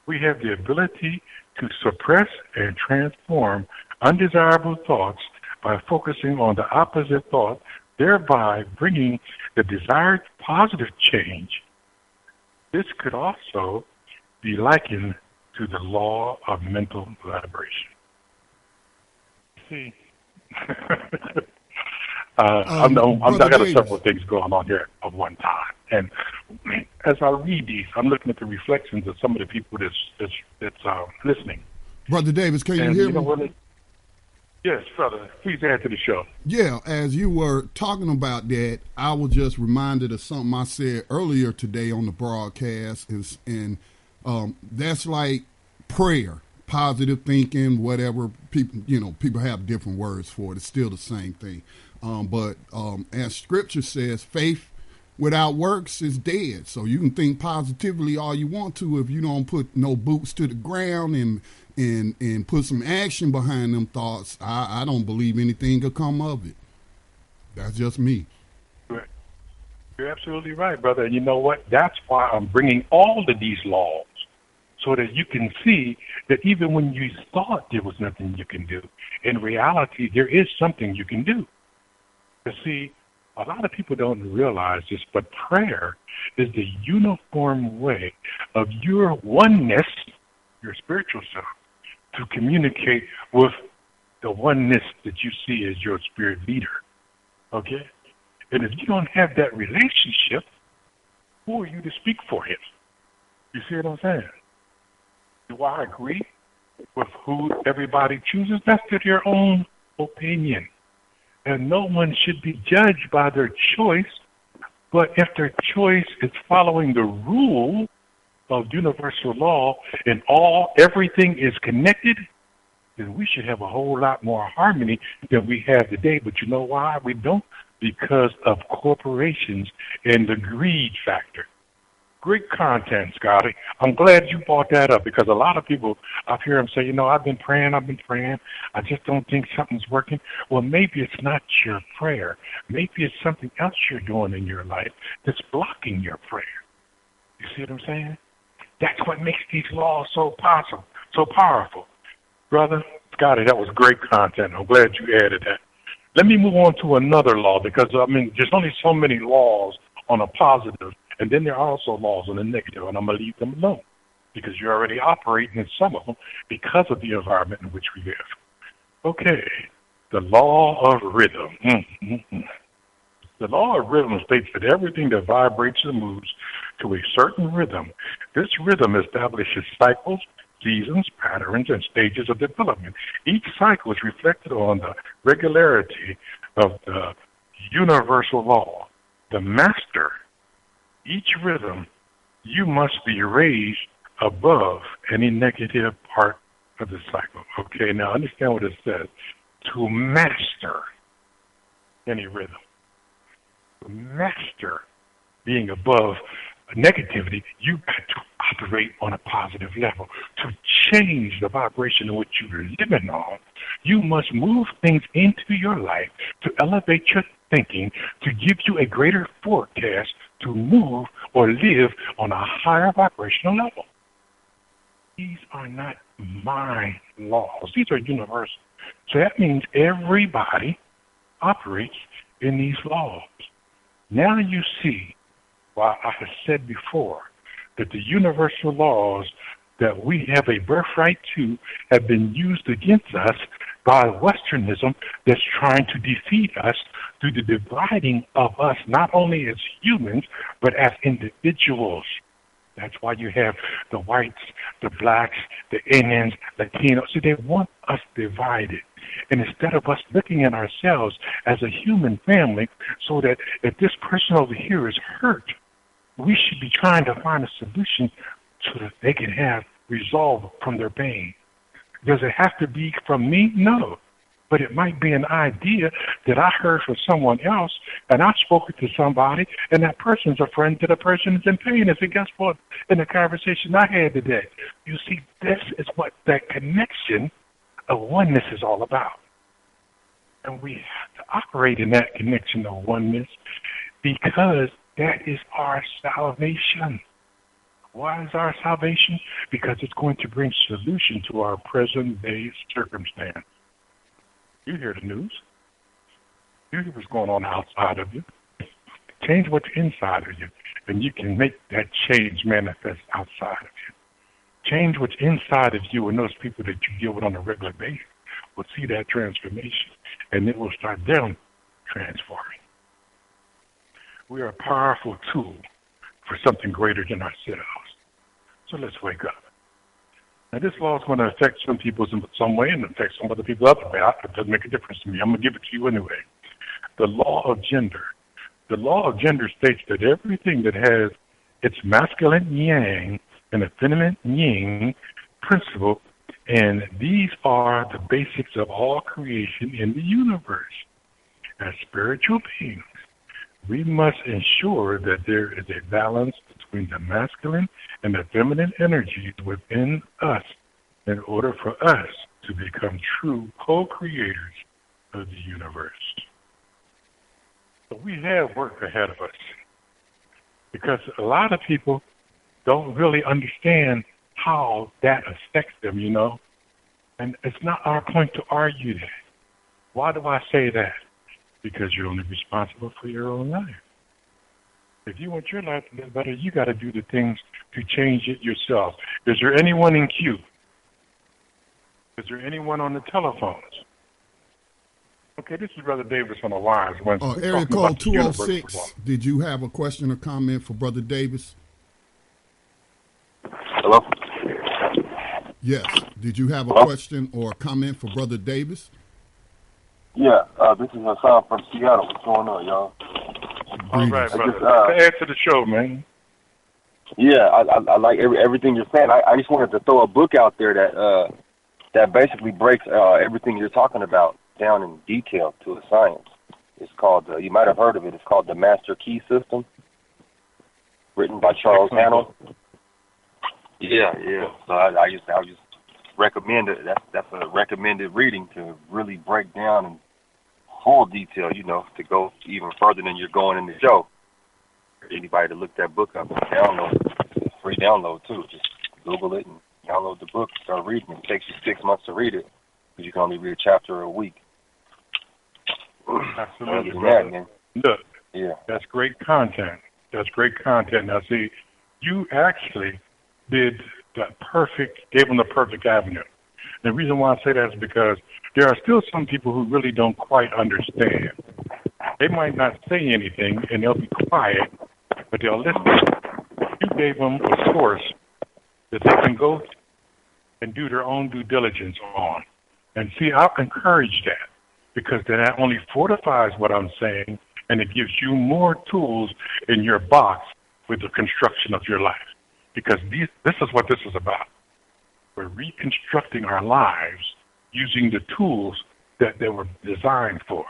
We have the ability to suppress and transform undesirable thoughts by focusing on the opposite thought, thereby bringing the desired positive change. This could also be likened to the law of mental vibration. See, I've got several things going on here at one time. And as I read these, I'm looking at the reflections of some of the people that's listening. Brother Davis, can you hear me? Yes, brother. Please add to the show. Yeah, as you were talking about that, I was just reminded of something I said earlier today on the broadcast, and that's like prayer, positive thinking, whatever. People have different words for it. It's still the same thing. But as Scripture says, faith without works is dead. So you can think positively all you want to if you don't put no boots to the ground and put some action behind them thoughts. I don't believe anything will come of it. That's just me. You're absolutely right, brother. And you know what? That's why I'm bringing all of these laws, so that you can see that even when you thought there was nothing you can do, in reality, there is something you can do. You see, a lot of people don't realize this, but prayer is the uniform way of your oneness, your spiritual self, to communicate with the oneness that you see as your spirit leader. Okay? And if you don't have that relationship, who are you to speak for him? You see what I'm saying? Do I agree with who everybody chooses? That's their own opinion. And no one should be judged by their choice, but if their choice is following the rule of universal law and everything is connected, then we should have a whole lot more harmony than we have today. But you know why we don't? Because of corporations and the greed factor. Great content, Scotty. I'm glad you brought that up, because a lot of people up here and say, I've been praying. I just don't think something's working. Well, maybe it's not your prayer. Maybe it's something else you're doing in your life that's blocking your prayer. You see what I'm saying? That's what makes these laws so powerful. Brother Scotty, that was great content. I'm glad you added that. Let me move on to another law, because, there's only so many laws on a positive, and then there are also laws on the negative, and I'm going to leave them alone, because you're already operating in some of them because of the environment in which we live. Okay, the law of rhythm. The law of rhythm states that everything that vibrates and moves to a certain rhythm, this rhythm establishes cycles, seasons, patterns, and stages of development. Each cycle is reflected on the regularity of the universal law. The master, each rhythm, you must be raised above any negative part of the cycle. Okay, now understand what it says. To master any rhythm. To master being above negativity, you got to operate on a positive level. To change the vibration in which you're living on, you must move things into your life to elevate your thinking, to give you a greater forecast to move or live on a higher vibrational level. These are not my laws. These are universal. So that means everybody operates in these laws. Now you see why I have said before that the universal laws that we have a birthright to have been used against us by Westernism that's trying to defeat us through the dividing of us, not only as humans, but as individuals. That's why you have the whites, the blacks, the Indians, Latinos. See, they want us divided. And instead of us looking at ourselves as a human family, so that if this person over here is hurt, we should be trying to find a solution so that they can have resolve from their pain. Does it have to be from me? No. But it might be an idea that I heard from someone else, and I spoke it to somebody, and that person's a friend to the person that's in pain. And so guess what? In the conversation I had today, you see, this is what that connection of oneness is all about. And we have to operate in that connection of oneness because that is our salvation. Why is our salvation? Because it's going to bring solution to our present-day circumstance. You hear the news. You hear what's going on outside of you. Change what's inside of you, and you can make that change manifest outside of you. Change what's inside of you, and those people that you deal with on a regular basis will see that transformation, and it will start them transforming. We are a powerful tool for something greater than ourselves. So let's wake up. Now, this law is going to affect some people in some way and affect some other people other way. It doesn't make a difference to me. I'm going to give it to you anyway. The law of gender. The law of gender states that everything that has its masculine yang and a feminine yin principle, and these are the basics of all creation in the universe. As spiritual beings, we must ensure that there is a balance between the masculine and the feminine energies within us in order for us to become true co-creators of the universe. So we have work ahead of us because a lot of people don't really understand how that affects them, you know. And it's not our point to argue that. Why do I say that? Because you're only responsible for your own life. If you want your life to get better, you got to do the things to change it yourself. Is there anyone in queue? Is there anyone on the telephones? Okay, this is Brother Davis on the wires. Area code 206. Did you have a question or comment for Brother Davis? Hello? Yes. Did you have a question or comment for Brother Davis? Yeah, this is Hassan from Seattle. What's going on, y'all? All right, brother. Add to the show, man. Yeah, I like everything you're saying. I just wanted to throw a book out there that basically breaks everything you're talking about down in detail to a science. It's called, you might have heard of it, it's called The Master Key System, written by Charles Hannell. Yeah. So I just recommend it. That's a recommended reading to really break down in full detail, you know, to go even further than you're going in the show. For anybody to look that book up and download it. It's a free download too. Just Google it and download the book and start reading it. It takes you 6 months to read it because you can only read a chapter a week. Absolutely, brother. Look, yeah, that's great content. That's great content. Now, see, you actually gave them the perfect avenue. The reason why I say that is because there are still some people who really don't quite understand. They might not say anything, and they'll be quiet, but they'll listen. You gave them a source that they can go and do their own due diligence on. And see, I'll encourage that because then that only fortifies what I'm saying, and it gives you more tools in your box with the construction of your life. Because this is what this is about. We're reconstructing our lives using the tools that they were designed for.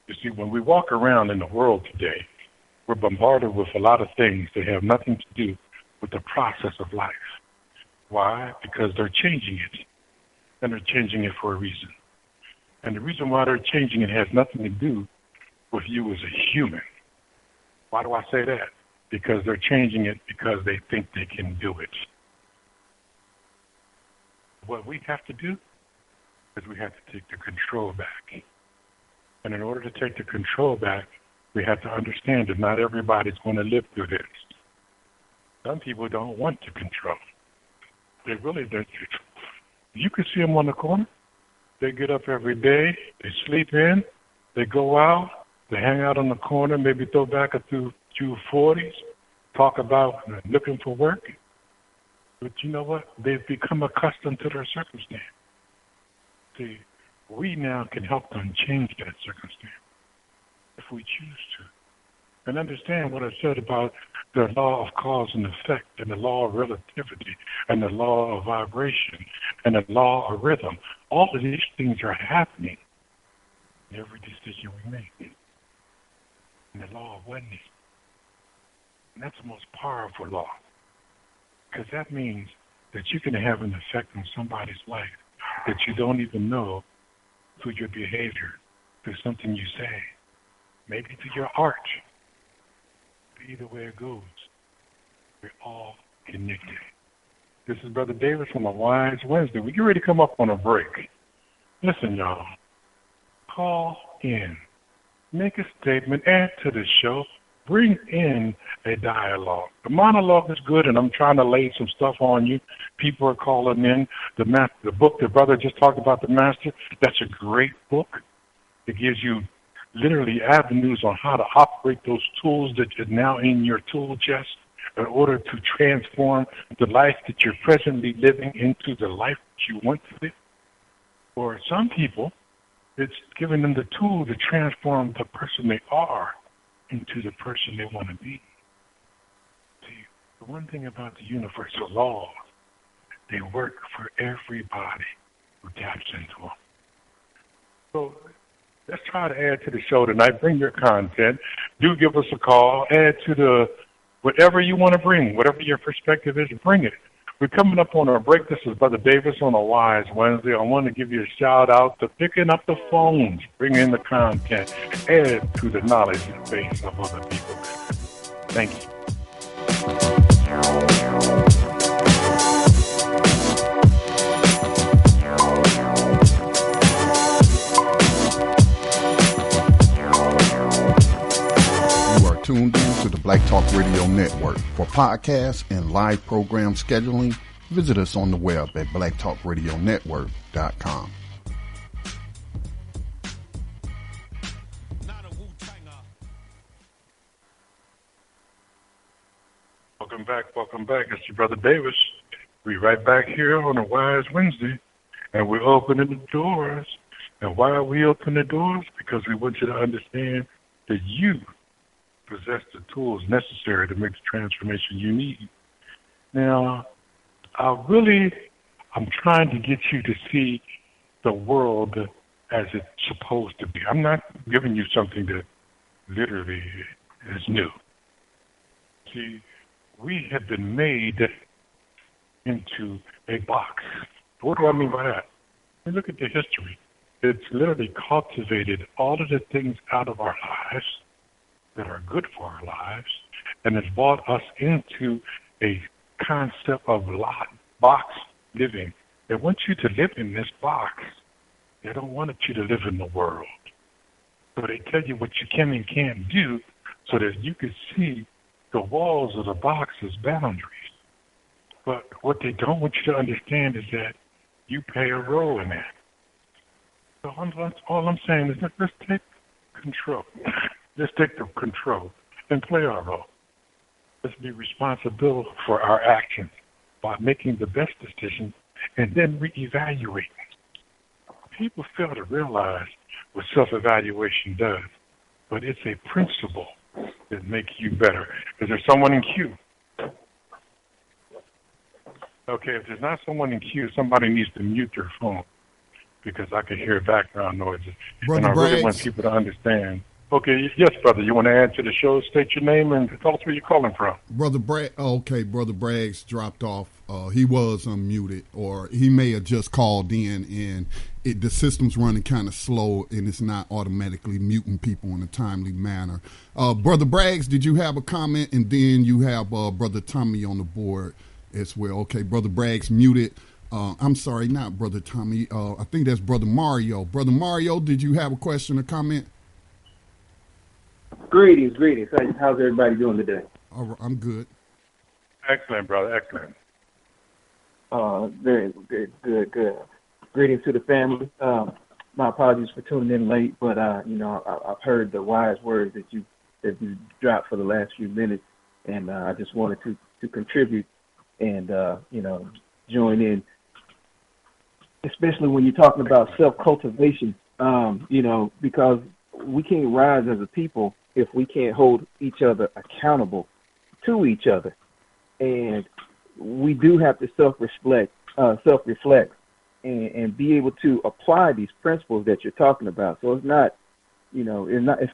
You see, when we walk around in the world today, we're bombarded with a lot of things that have nothing to do with the process of life. Why? Because they're changing it. And they're changing it for a reason. And the reason why they're changing it has nothing to do with you as a human. Why do I say that? Because they're changing it because they think they can do it. What we have to do is we have to take the control back. And in order to take the control back, we have to understand that not everybody's going to live through this. Some people don't want to control. They really don't. You can see them on the corner. They get up every day, they sleep in, they go out, they hang out on the corner, maybe throw back a few 40s, talk about looking for work. But you know what? They've become accustomed to their circumstance. See, we now can help them change that circumstance if we choose to. And understand what I said about the law of cause and effect and the law of relativity and the law of vibration and the law of rhythm. All of these things are happening in every decision we make. And the law of oneness. And that's the most powerful law. Because that means that you can have an effect on somebody's life that you don't even know through your behavior, through something you say, maybe through your art. But either way it goes, we're all connected. This is Brother Davis on the Wise Wednesday. We get ready to come up on a break. Listen, y'all. Call in. Make a statement. Add to the show. Bring in a dialogue. The monologue is good, and I'm trying to lay some stuff on you. People are calling in. The book the brother just talked about, The Master, that's a great book. It gives you literally avenues on how to operate those tools that are now in your tool chest in order to transform the life that you're presently living into the life that you want to live. For some people, it's giving them the tool to transform the person they are into the person they want to be. See, the one thing about the universal laws, they work for everybody who taps into them. So let's try to add to the show tonight. Bring your content. Do give us a call. Add to the whatever you want to bring, whatever your perspective is, bring it. We're coming up on our break. This is Brother Davis on a Wise Wednesday. I want to give you a shout out to picking up the phones, bring in the content, add to the knowledge base of other people. Thank you. Tuned in to the Black Talk Radio Network. For podcasts and live program scheduling, visit us on the web at blacktalkradionetwork.com. Welcome back. It's your Brother Davis. We're right back here on a Wise Wednesday, and we're opening the doors. And why are we opening the doors? Because we want you to understand that you possess the tools necessary to make the transformation you need. Now, I'm trying to get you to see the world as it's supposed to be. I'm not giving you something that literally is new. See, we have been made into a box. What do I mean by that? We look at the history. It's literally cultivated all of the things out of our lives that are good for our lives, and it's brought us into a concept of box living. They want you to live in this box. They don't want you to live in the world. So they tell you what you can and can't do so that you can see the walls of the box as boundaries. But what they don't want you to understand is that you play a role in that. So all I'm saying is that let's take control. Let's take the control and play our role. Let's be responsible for our actions by making the best decisions and then reevaluating. People fail to realize what self-evaluation does, but it's a principle that makes you better. Is there someone in queue? Okay, if there's not someone in queue, somebody needs to mute their phone because I can hear background noises. Brother and I really want Braggs. people to understand. Okay, yes, brother. You want to add to the show? State your name and tell us where you're calling from. Brother Braggs dropped off. He was unmuted, or he may have just called in, and the system's running kind of slow, and it's not automatically muting people in a timely manner. Brother Braggs, did you have a comment? And then you have Brother Tommy on the board as well. Okay, Brother Braggs muted. I'm sorry, not Brother Tommy. I think that's Brother Mario. Brother Mario, did you have a question or comment? Greetings. How's everybody doing today? I'm good. Excellent, brother. Excellent. Very good. Greetings to the family. My apologies for tuning in late, but I've heard the wise words that you dropped for the last few minutes, and I just wanted to contribute and join in, especially when you're talking about self-cultivation. Because we can't rise as a people if we can't hold each other accountable to each other, and we do have to self-reflect, and be able to apply these principles that you're talking about. So it's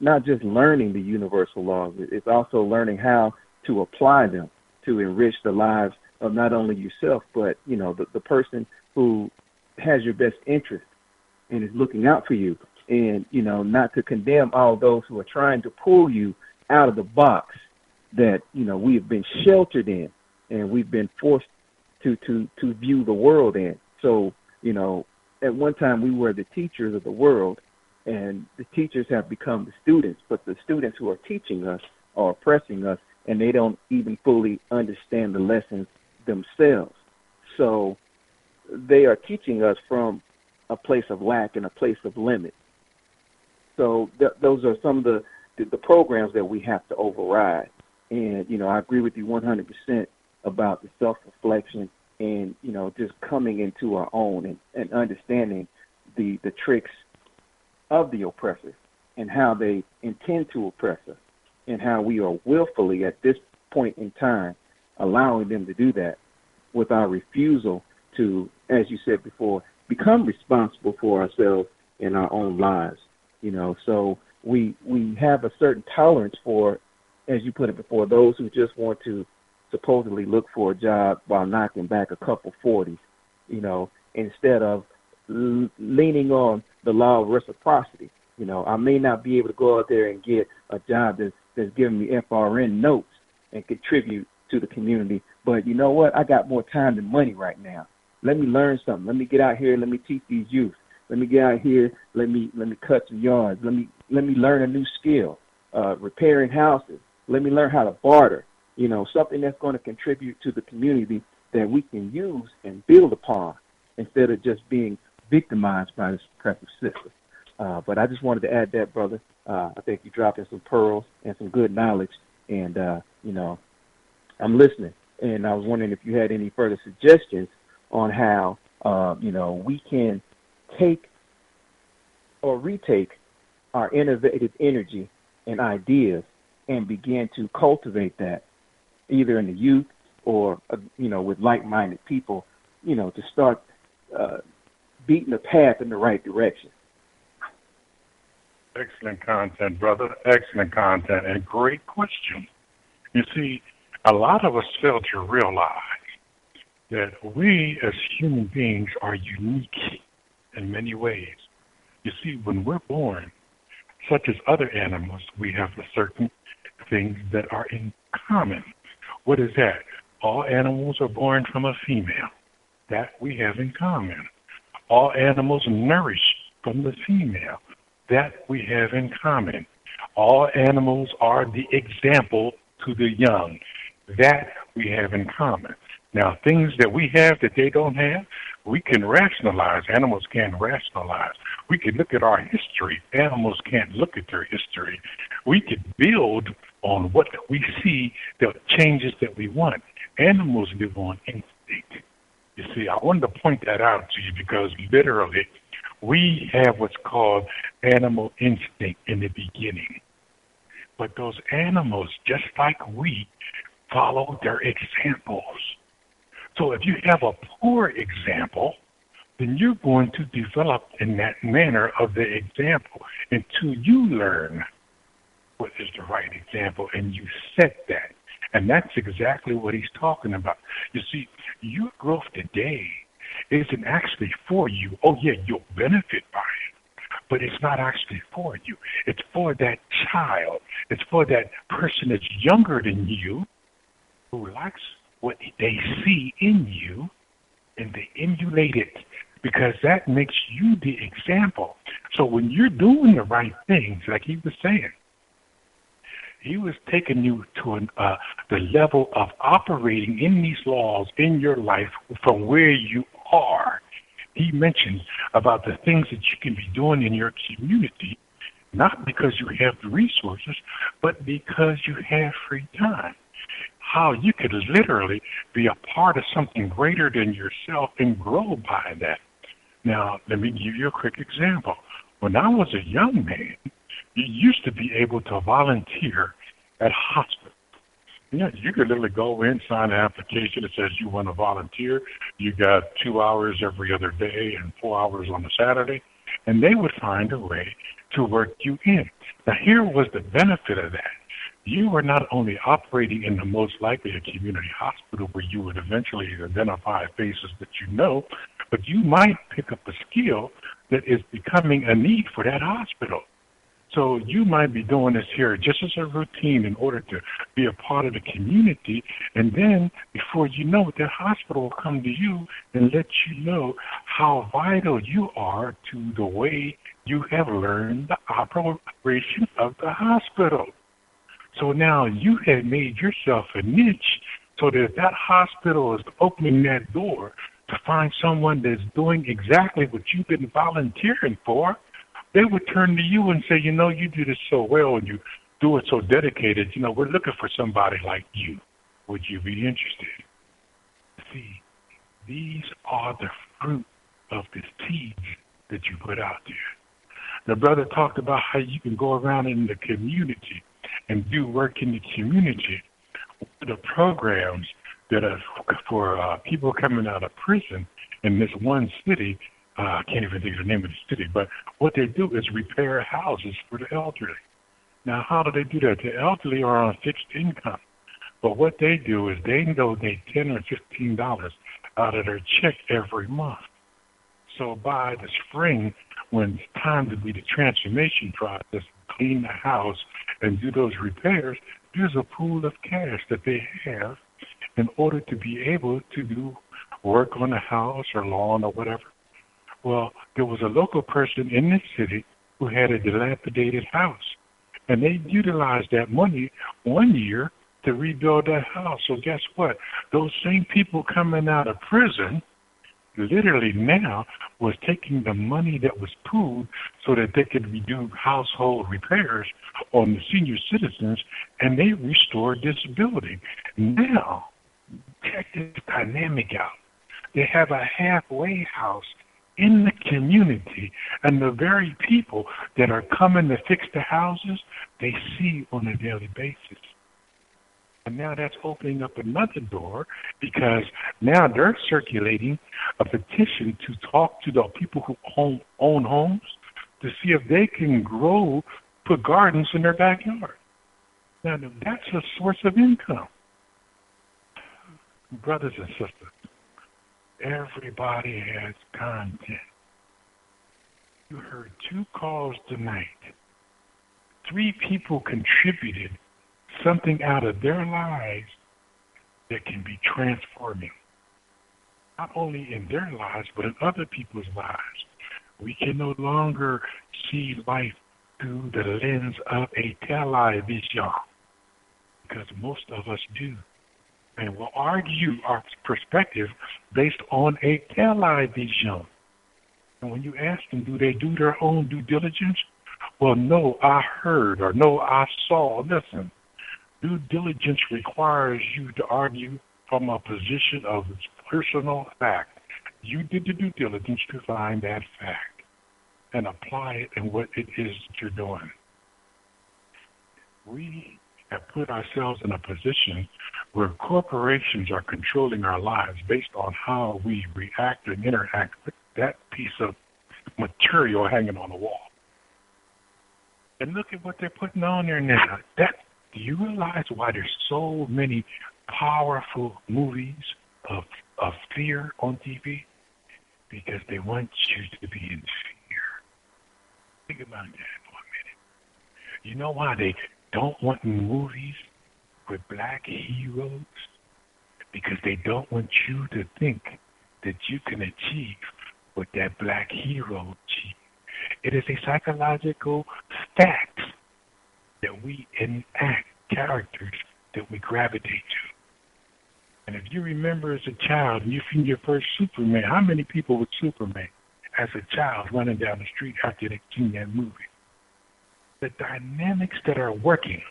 not just learning the universal laws. It's also learning how to apply them to enrich the lives of not only yourself, but the person who has your best interest and is looking out for you, and not to condemn all those who are trying to pull you out of the box that we have been sheltered in and we've been forced to view the world in. So at one time we were the teachers of the world, and the teachers have become the students, but the students who are teaching us are oppressing us, and they don't even fully understand the lessons themselves. So they are teaching us from a place of lack and a place of limit. So those are some of the programs that we have to override. And, I agree with you 100% about the self-reflection and, just coming into our own and understanding the tricks of the oppressors and how they intend to oppress us, and how we are willfully at this point in time allowing them to do that with our refusal to, as you said before, become responsible for ourselves in our own lives. So we have a certain tolerance for, as you put it before, those who just want to supposedly look for a job while knocking back a couple 40s, instead of leaning on the law of reciprocity. I may not be able to go out there and get a job that's giving me FRN notes and contribute to the community, but you know what? I got more time than money right now. Let me learn something. Let me get out here and let me teach these youth. Let me get out here. Let me cut some yards. Let me learn a new skill, repairing houses. Let me learn how to barter. Something that's going to contribute to the community that we can use and build upon, instead of just being victimized by this oppressive system. But I just wanted to add that, brother. I think you dropped in some pearls and some good knowledge, and I'm listening. And I was wondering if you had any further suggestions on how we can take or retake our innovative energy and ideas and begin to cultivate that, either in the youth or with like-minded people, to start beating the path in the right direction. Excellent content, brother. Excellent content, and great question. You see, a lot of us fail to realize that we as human beings are unique in many ways. You see, when we're born, such as other animals, we have certain things that are in common. What is that? All animals are born from a female. That we have in common. All animals nourish from the female. That we have in common. All animals are the example to the young. That we have in common. Now, things that we have that they don't have, we can rationalize. Animals can't rationalize. We can look at our history. Animals can't look at their history. We can build on what we see, the changes that we want. Animals live on instinct. You see, I wanted to point that out to you because literally we have what's called animal instinct in the beginning. But those animals, just like we, follow their examples. So if you have a poor example, then you're going to develop in that manner of the example until you learn what is the right example and you set that. And that's exactly what he's talking about. You see, your growth today isn't actually for you. Oh, yeah, you'll benefit by it, but it's not actually for you. It's for that child. It's for that person that's younger than you who likes what they see in you, and they emulate it because that makes you the example. So when you're doing the right things, like he was saying, he was taking you to the level of operating in these laws in your life from where you are. he mentioned about the things that you can be doing in your community, not because you have the resources, but because you have free time. How you could literally be a part of something greater than yourself and grow by that. Now, let me give you a quick example. When I was a young man, you used to be able to volunteer at hospitals. Yeah, you could literally go in, sign an application that says you want to volunteer. You got 2 hours every other day and 4 hours on a Saturday, and they would find a way to work you in. Now, here was the benefit of that. You were not only operating in the most likely a community hospital where you would eventually identify faces that you know, but you might pick up a skill that is becoming a need for that hospital. So you might be doing this here just as a routine in order to be a part of the community, and then before you know it, that hospital will come to you and let you know how vital you are to the way you have learned the operation of the hospital. So now you have made yourself a niche so that if that hospital is opening that door to find someone that's doing exactly what you've been volunteering for, they would turn to you and say, you know, you do this so well and you do it so dedicated. You know, we're looking for somebody like you. Would you be interested? See, these are the fruit of the seeds that you put out there. The brother talked about how you can go around in the community and do work in the community. The programs that are for people coming out of prison in this one city, I can't even think of the name of the city, but what they do is repair houses for the elderly. Now, how do they do that? The elderly are on fixed income, but what they do is they donate $10 or $15 out of their check every month. So by the spring, when it's time to do the transformation process, clean the house and do those repairs, there's a pool of cash that they have in order to be able to do work on the house or lawn or whatever. Well, there was a local person in this city who had a dilapidated house, and they utilized that money 1 year to rebuild that house. So guess what? Those same people coming out of prison literally now was taking the money that was pooled so that they could do household repairs on the senior citizens, and they restored this building. Now, check this dynamic out. They have a halfway house in the community, and the very people that are coming to fix the houses, they see on a daily basis. And now that's opening up another door, because now they're circulating a petition to talk to the people who own homes to see if they can put gardens in their backyard. Now that's a source of income. Brothers and sisters, everybody has content. You heard 2 calls tonight. 3 people contributed something out of their lives that can be transforming. Not only in their lives, but in other people's lives. We can no longer see life through the lens of a television, because most of us do. And we'll argue our perspective based on a television. And when you ask them, do they do their own due diligence? Well, no, I heard, or no, I saw. Listen, due diligence requires you to argue from a position of personal fact. You did the due diligence to find that fact and apply it in what it is that you're doing. We have put ourselves in a position where corporations are controlling our lives based on how we react and interact with that piece of material hanging on the wall. And look at what they're putting on there now. Do you realize why there's so many powerful movies of fear on TV? Because they want you to be in fear. Think about that for a minute. You know why they don't want movies with black heroes? Because they don't want you to think that you can achieve what that black hero achieved. It is a psychological fact that we enact characters that we gravitate to. And if you remember as a child, and you seen your first Superman, how many people were Superman as a child running down the street after they'd seen that movie? The dynamics that are working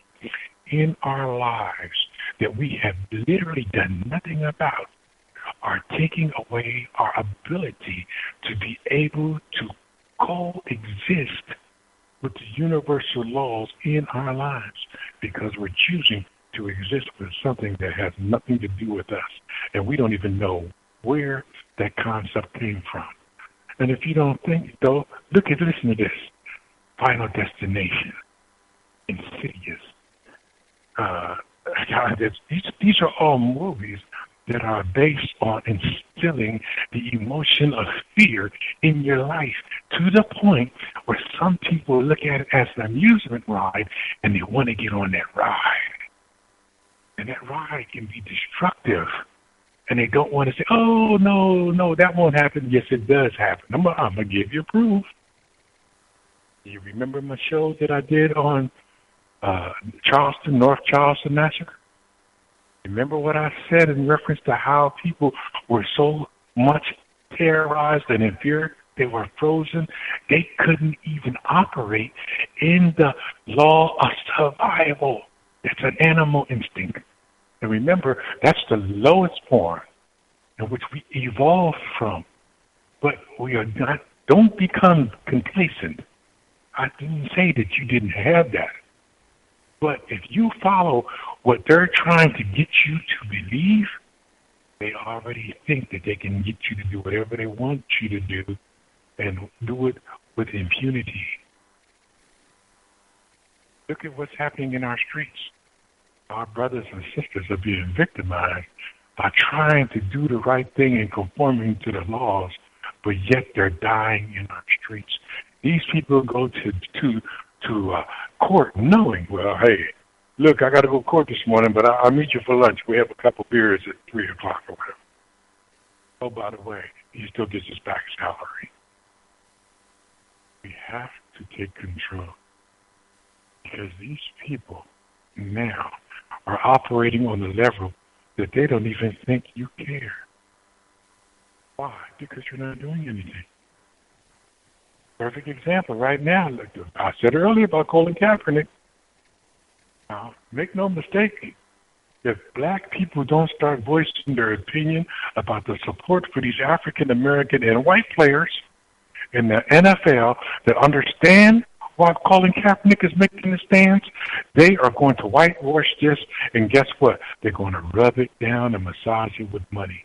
in our lives that we have literally done nothing about are taking away our ability to be able to coexist with the universal laws in our lives, because we're choosing to exist with something that has nothing to do with us, and we don't even know where that concept came from. And if you don't think, though, listen to this. Final Destination, Insidious. These are all movies that are based on instilling the emotion of fear in your life, to the point where some people look at it as an amusement ride and they want to get on that ride. And that ride can be destructive. And they don't want to say, oh, no, that won't happen. Yes, it does happen. I'm going to give you proof. You remember my show that I did on North Charleston Massacre? Remember what I said in reference to how people were so much terrorized and in fear? They were frozen. They couldn't even operate in the law of survival. It's an animal instinct. And remember, that's the lowest form in which we evolved from. But we are not, don't become complacent. I didn't say that you didn't have that. But if you follow what they're trying to get you to believe, they already think that they can get you to do whatever they want you to do, and do it with impunity. Look at what's happening in our streets. Our brothers and sisters are being victimized by trying to do the right thing and conforming to the laws, but yet they're dying in our streets. These people go to court knowing, well, hey, look, I got to go to court this morning, but I'll meet you for lunch. We have a couple beers at 3 o'clock or whatever. Oh, by the way, he still gets his back salary. We have to take control, because these people now are operating on the level that they don't even think you care. Why? Because you're not doing anything. Perfect example right now. Look, I said earlier about Colin Kaepernick. Now, make no mistake, if black people don't start voicing their opinion about the support for these African American and white players in the NFL that understand why Colin Kaepernick is making the stands, they are going to whitewash this, and guess what? They're going to rub it down and massage it with money.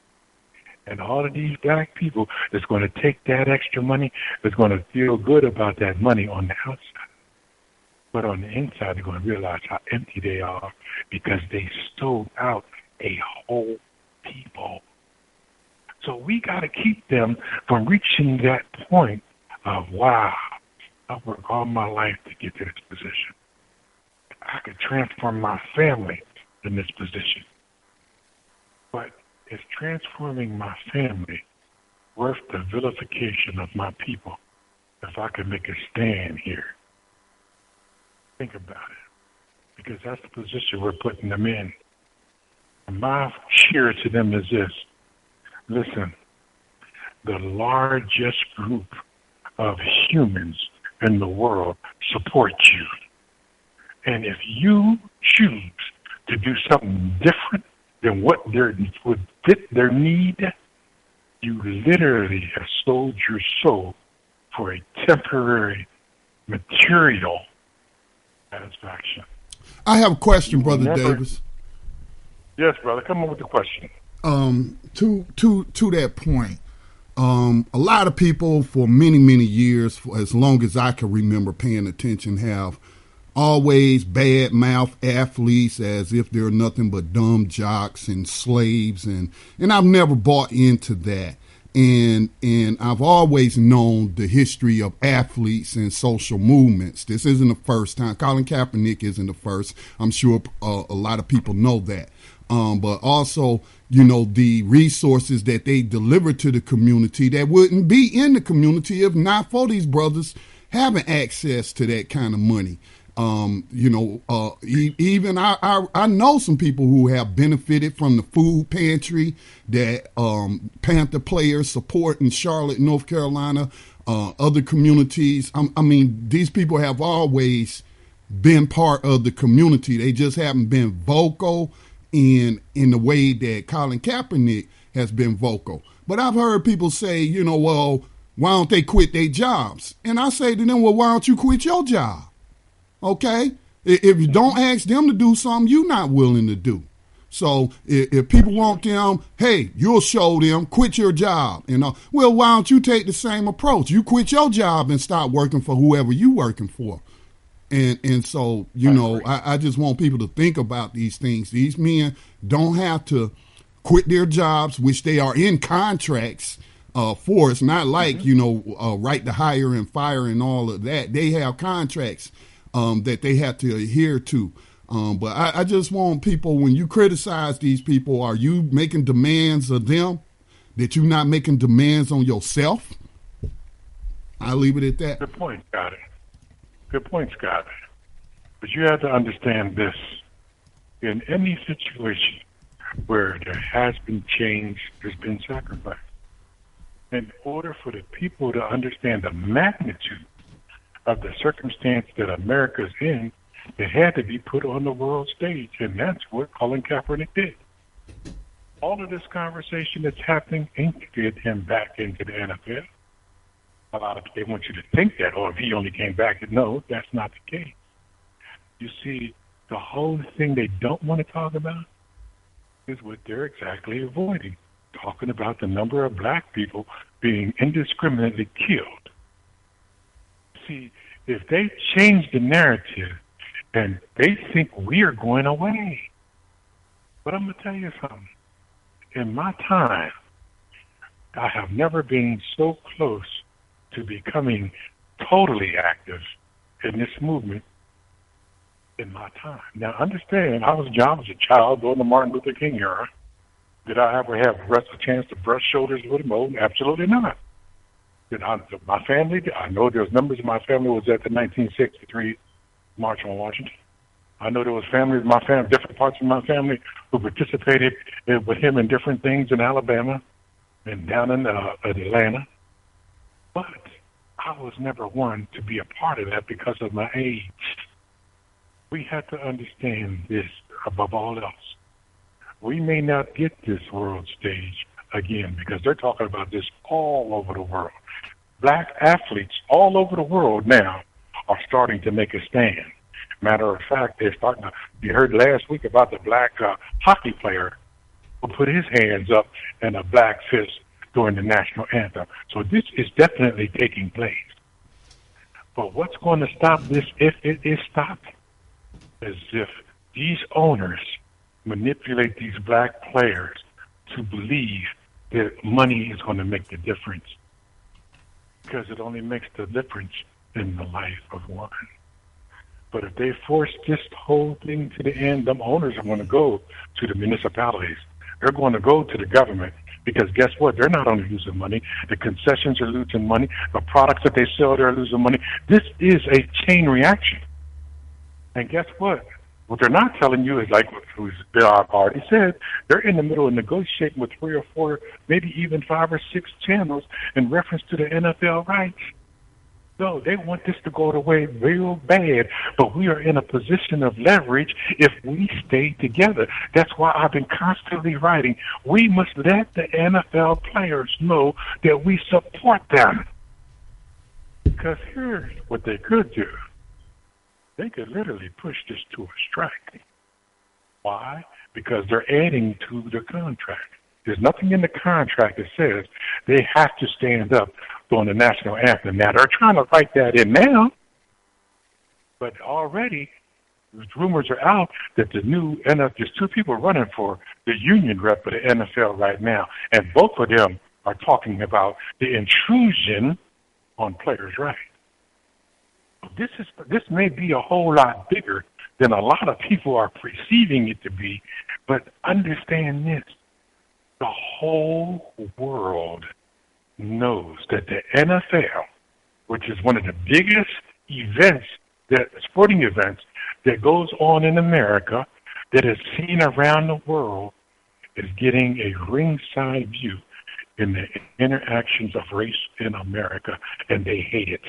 And all of these black people that's going to take that extra money, that's going to feel good about that money on the outside. But on the inside, they're going to realize how empty they are, because they sold out a whole people. So we got to keep them from reaching that point of, wow, I've worked all my life to get to this position. I could transform my family in this position. But is transforming my family worth the vilification of my people if I could make a stand here? Think about it, because that's the position we're putting them in. And my cheer to them is this. Listen, the largest group of humans in the world support you. And if you choose to do something different than what would fit their need, you literally have sold your soul for a temporary material satisfaction. I have a question, Brother Davis. Yes, brother. Come on with the question. To that point, a lot of people for many years, for as long as I can remember paying attention, have always bad mouth athletes as if they're nothing but dumb jocks and slaves, and I've never bought into that. And I've always known the history of athletes and social movements. This isn't the first time. Colin Kaepernick isn't the first. I'm sure a lot of people know that. But also, you know, the resources that they deliver to the community that wouldn't be in the community if not for these brothers having access to that kind of money. Even I know some people who have benefited from the food pantry that Panther players support in Charlotte, North Carolina, other communities. I mean, these people have always been part of the community. They just haven't been vocal in the way that Colin Kaepernick has been vocal. But I've heard people say, well, why don't they quit their jobs? And I say to them, well, why don't you quit your job? Okay? If you don't ask them to do something you're not willing to do. So if people want them, hey, you'll show them, quit your job. Well, why don't you take the same approach? You quit your job and start working for whoever you working for. And so, I just want people to think about these things. These men don't have to quit their jobs, which they are in contracts for. It's not like, right to hire and fire and all of that. They have contracts that they have to adhere to. But I just want people, when you criticize these people, are you making demands of them that you're not making demands on yourself? I'll leave it at that. Good point, Scott. Good point, Scott. But you have to understand this. In any situation where there has been change, there's been sacrifice. In order for the people to understand the magnitude of the circumstance that America's in, it had to be put on the world stage, and that's what Colin Kaepernick did. All of this conversation that's happening ain't to get him back into the NFL. A lot of people want you to think that, or if he only came back, no, that's not the case. You see, the whole thing they don't want to talk about is what they're exactly avoiding, talking about the number of black people being indiscriminately killed. See, if they change the narrative and they think we are going away, but I'm going to tell you something. In my time, I have never been so close to becoming totally active in this movement in my time. Now, understand, I was a child during the Martin Luther King era. Did I ever have a chance to brush shoulders with him? Oh, absolutely not. My family, I know there was members of my family who was at the 1963 March on Washington. I know there was families, different parts of my family who participated with him in different things in Alabama and down in Atlanta. But I was never one to be a part of that because of my age. We have to understand this above all else. We may not get this world stage again because they're talking about this all over the world. Black athletes all over the world now are starting to make a stand. Matter of fact, they're starting to, you heard last week about the black hockey player who put his hands up in a black fist during the national anthem. So this is definitely taking place. But what's going to stop this, if it is stopped, is if these owners manipulate these black players to believe that money is going to make the difference. Because it only makes the difference in the life of one. But if they force this whole thing to the end, them owners are going to go to the municipalities. They're going to go to the government. Because guess what? They're not only losing money. The concessions are losing money. The products that they sell, they're losing money. This is a chain reaction. And guess what? What they're not telling you is like I've already said, they're in the middle of negotiating with 3 or 4, maybe even 5 or 6 channels in reference to the NFL rights. So they want this to go away real bad, but we are in a position of leverage if we stay together. That's why I've been constantly writing. We must let the NFL players know that we support them. Because here's what they could do. They could literally push this to a strike. Why? Because they're adding to the contract. There's nothing in the contract that says they have to stand up during the national anthem. Now, they're trying to write that in now, but already rumors are out that the new NFL, there's 2 people running for the union rep for the NFL right now, and both of them are talking about the intrusion on players' rights. This may be a whole lot bigger than a lot of people are perceiving it to be, but understand this. The whole world knows that the NFL, which is one of the biggest events that sporting events that goes on in America that is seen around the world is getting a ringside view in the interactions of race in America, and they hate it.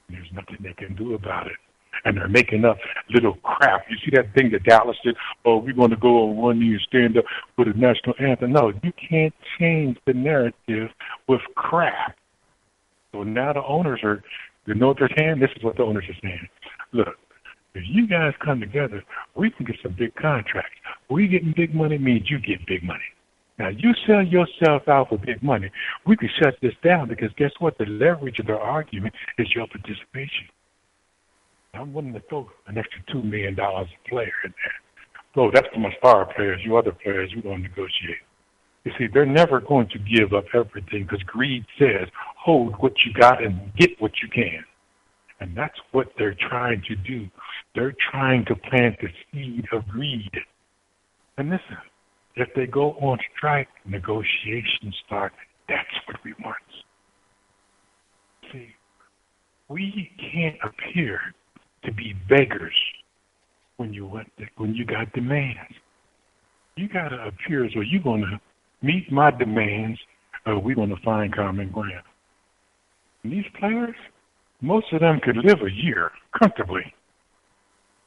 There's nothing they can do about it. And they're making up little crap. You see that thing that Dallas did? Oh, we're going to go on one knee and stand up for the national anthem. No, you can't change the narrative with crap. So now the owners are, you know what they're saying? This is what the owners are saying. Look, if you guys come together, we can get some big contracts. We getting big money means you get big money. Now, you sell yourself out for big money. We can shut this down because guess what? The leverage of their argument is your participation. I'm willing to throw an extra $2 million a player in there. So that's for my star players. You other players, we're going to negotiate. You see, they're never going to give up everything because greed says, hold what you got and get what you can. And that's what they're trying to do. They're trying to plant the seed of greed. And listen, if they go on strike, negotiations start. That's what we want. See, we can't appear to be beggars when you got demands. You got to appear as though you're going to meet my demands or we're going to find common ground. And these players, most of them could live a year comfortably.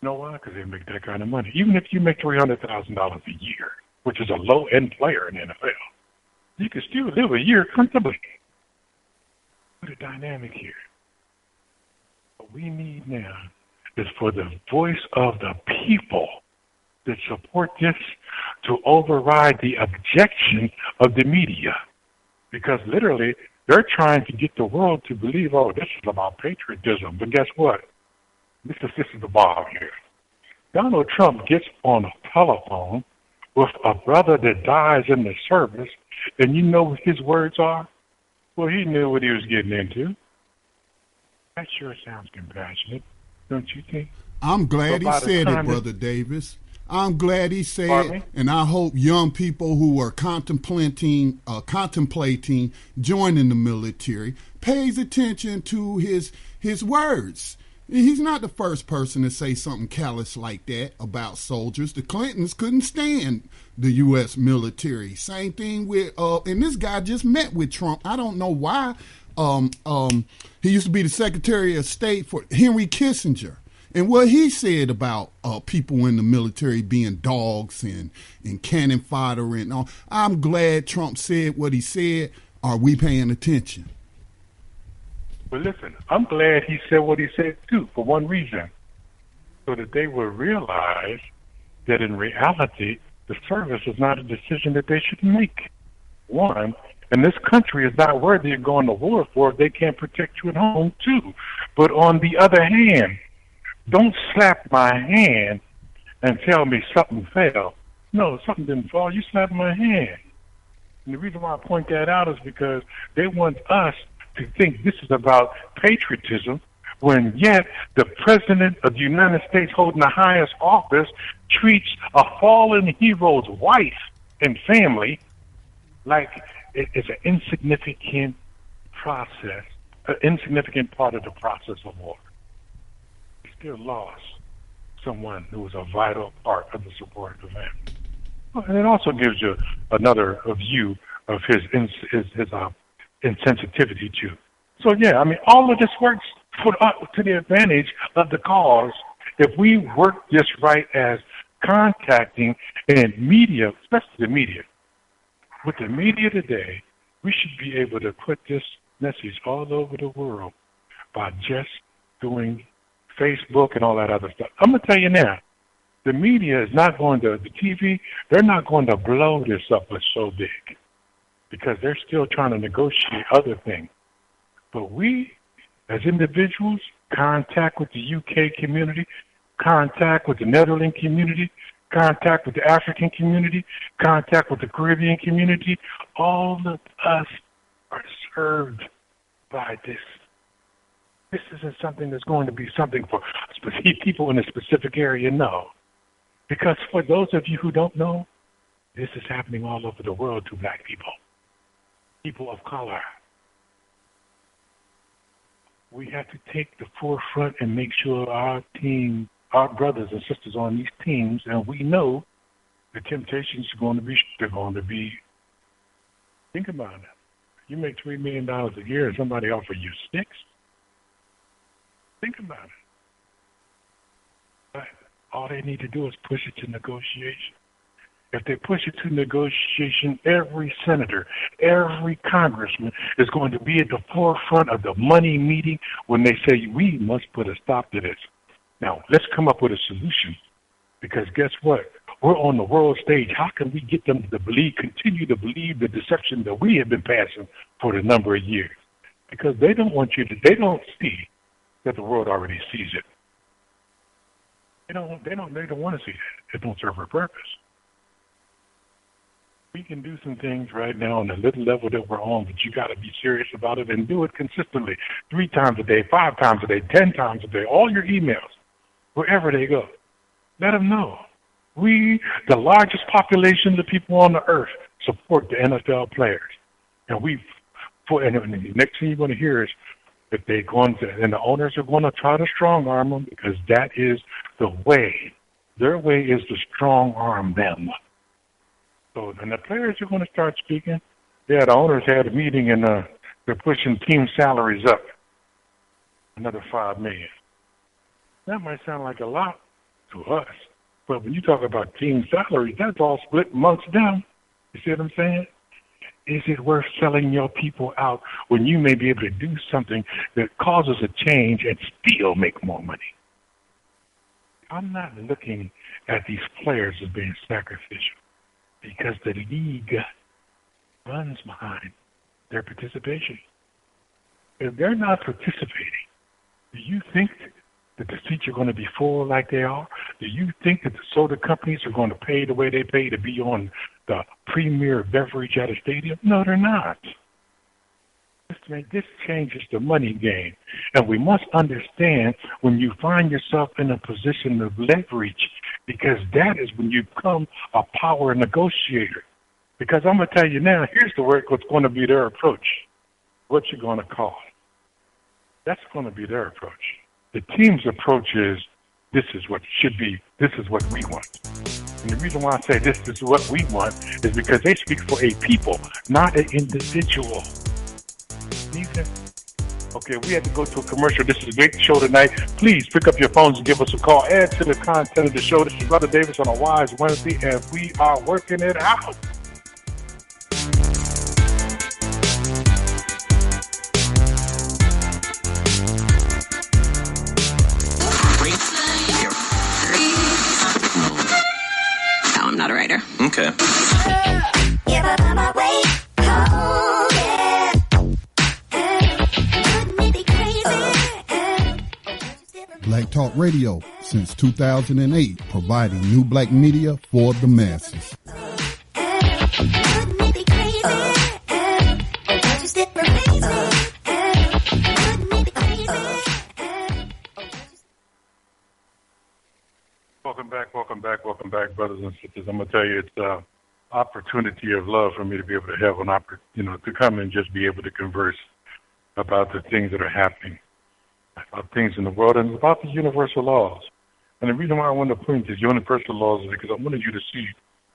You know why? Because they make that kind of money. Even if you make $300,000 a year, which is a low-end player in the NFL, you can still live a year comfortably. What a dynamic here. What we need now is for the voice of the people that support this to override the objection of the media. Because literally, they're trying to get the world to believe, oh, this is about patriotism. But guess what? This is the bomb here. Donald Trump gets on a telephone with a brother that dies in the service, and you know what his words are? Well, he knew what he was getting into. That sure sounds compassionate, don't you think? I'm glad he said it, Brother Davis. I'm glad he said it, and I hope young people who are contemplating joining the military pays attention to his words. He's not the first person to say something callous like that about soldiers. The Clintons couldn't stand the U.S. military. Same thing with, and this guy just met with Trump. I don't know why. He used to be the Secretary of State for Henry Kissinger. And what he said about people in the military being dogs and cannon fodder and all. I'm glad Trump said what he said. Are we paying attention? Well, listen, I'm glad he said what he said, too, for one reason, so that they will realize that in reality, the service is not a decision that they should make. One, and this country is not worthy of going to war for if they can't protect you at home, too. But on the other hand, don't slap my hand and tell me something fell. No, something didn't fall. You slapped my hand. And the reason why I point that out is because they want us to think this is about patriotism when yet the President of the United States holding the highest office treats a fallen hero's wife and family like it's an insignificant process, an insignificant part of the process of war. He still lost someone who was a vital part of the support of the family. Well, and it also gives you another view of his insensitivity too. So yeah, I mean, all of this works to the advantage of the cause if we work this right as contacting and media, especially the media. With the media today, we should be able to put this message all over the world by just doing Facebook and all that other stuff. I'm going to tell you now, the media is not going to, the TV, they're not going to blow this up so big because they're still trying to negotiate other things. But we, as individuals, contact with the UK community, contact with the Netherlands community, contact with the African community, contact with the Caribbean community, all of us are served by this. This isn't something that's going to be something for people in a specific area, no. Because for those of you who don't know, this is happening all over the world to black people, people of color. we have to take the forefront and make sure our team, our brothers and sisters on these teams, and we know the temptations are going to be, think about it. You make $3 million a year and somebody offer you 6. Think about it. But all they need to do is push it to negotiation. If they push it to negotiation, every senator, every congressman is going to be at the forefront of the money meeting when they say, we must put a stop to this. Now, let's come up with a solution, because guess what? We're on the world stage. How can we get them to continue to believe the deception that we have been passing for a number of years? Because they don't see that the world already sees it. They don't want to see that. It don't serve a purpose. We can do some things right now on the little level that we're on, but you got to be serious about it and do it consistently. 3 times a day, 5 times a day, 10 times a day, all your emails, wherever they go. Let them know. We, the largest population of people on the earth, support the NFL players. And the next thing you're going to hear is that and the owners are going to try to strong arm them, because that is the way. Their way is to strong arm them. So, and the players are going to start speaking. Yeah, the owners had a meeting, and they're pushing team salaries up another $5 million. That might sound like a lot to us, but when you talk about team salaries, that's all split amongst them. You see what I'm saying? Is it worth selling your people out when you may be able to do something that causes a change and still make more money? I'm not looking at these players as being sacrificial, because the league runs behind their participation. If they're not participating, do you think that the seats are going to be full like they are? Do you think that the soda companies are going to pay the way they pay to be on the premier beverage at a stadium? No, they're not. This changes the money game. And we must understand when you find yourself in a position of leverage, because that is when you become a power negotiator. Because I'm going to tell you now, here's what's going to be their approach. What you're going to call. That's going to be their approach. The team's approach is, this is what should be, this is what we want. And the reason why I say this is what we want is because they speak for a people, not an individual. Okay, we had to go to a commercial. This is a great show tonight. Please pick up your phones and give us a call. Add to the content of the show. This is Brother Davis on a Wise Wednesday, and we are working it out. No, I'm not a writer. Okay. Black Talk Radio since 2008, providing new black media for the masses. Welcome back, brothers and sisters. I'm gonna tell you, it's an opportunity of love for me to be able to have to come and just be able to converse about the things that are happening, about things in the world, and about the universal laws. And the reason why I want to point to universal laws is because I wanted you to see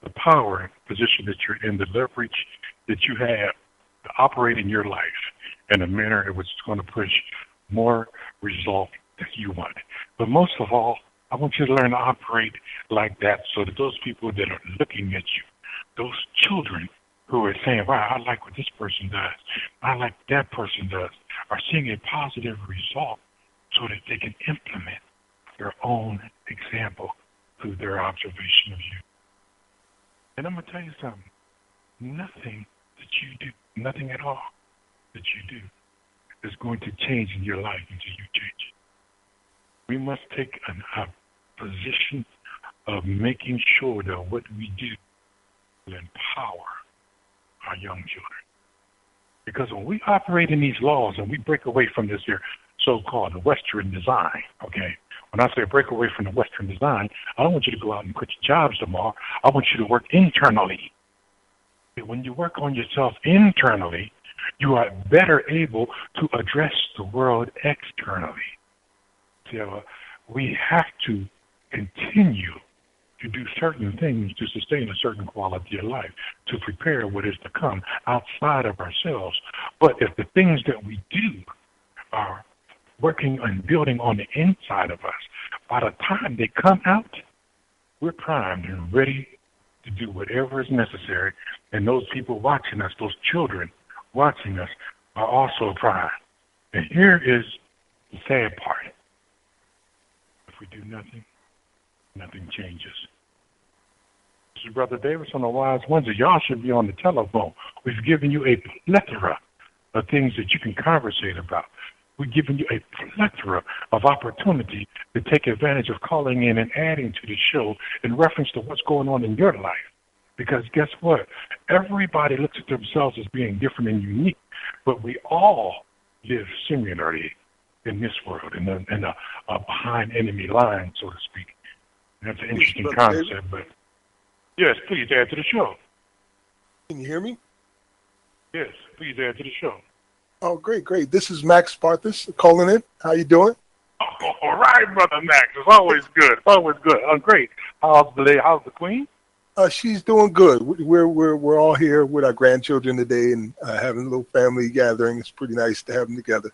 the power position that you're in, the leverage that you have to operate in your life in a manner in which is going to push more result that you want. But most of all, I want you to learn to operate like that so that those people that are looking at you, those children who are saying, wow, I like what this person does, I like what that person does, are seeing a positive result so that they can implement their own example through their observation of you. And I'm going to tell you something. Nothing that you do, nothing at all that you do is going to change in your life until you change it. We must take a position of making sure that what we do will empower our young children. Because when we operate in these laws and we break away from this here so-called Western design, okay? When I say break away from the Western design, I don't want you to go out and quit your jobs tomorrow. I want you to work internally. When you work on yourself internally, you are better able to address the world externally. So we have to continue to do certain things to sustain a certain quality of life, to prepare what is to come outside of ourselves. But if the things that we do are working and building on the inside of us, by the time they come out, we're primed and ready to do whatever is necessary. And those people watching us, those children watching us, are also primed. And here is the sad part. If we do nothing, nothing changes. This is Brother Davis on the Wise Wednesday. Y'all should be on the telephone. We've given you a plethora of things that you can conversate about. We've given you a plethora of opportunity to take advantage of calling in and adding to the show in reference to what's going on in your life. Because guess what? Everybody looks at themselves as being different and unique, but we all live similarly in this world, in a behind enemy line, so to speak. That's an interesting concept, but yes, please add to the show. Can you hear me? Yes, please add to the show. Oh, great. This is Max Sparthus calling in. How you doing? Oh, all right, Brother Max. It's always good. I'm great. How's the Queen? She's doing good. We're all here with our grandchildren today and having a little family gathering. It's pretty nice to have them together.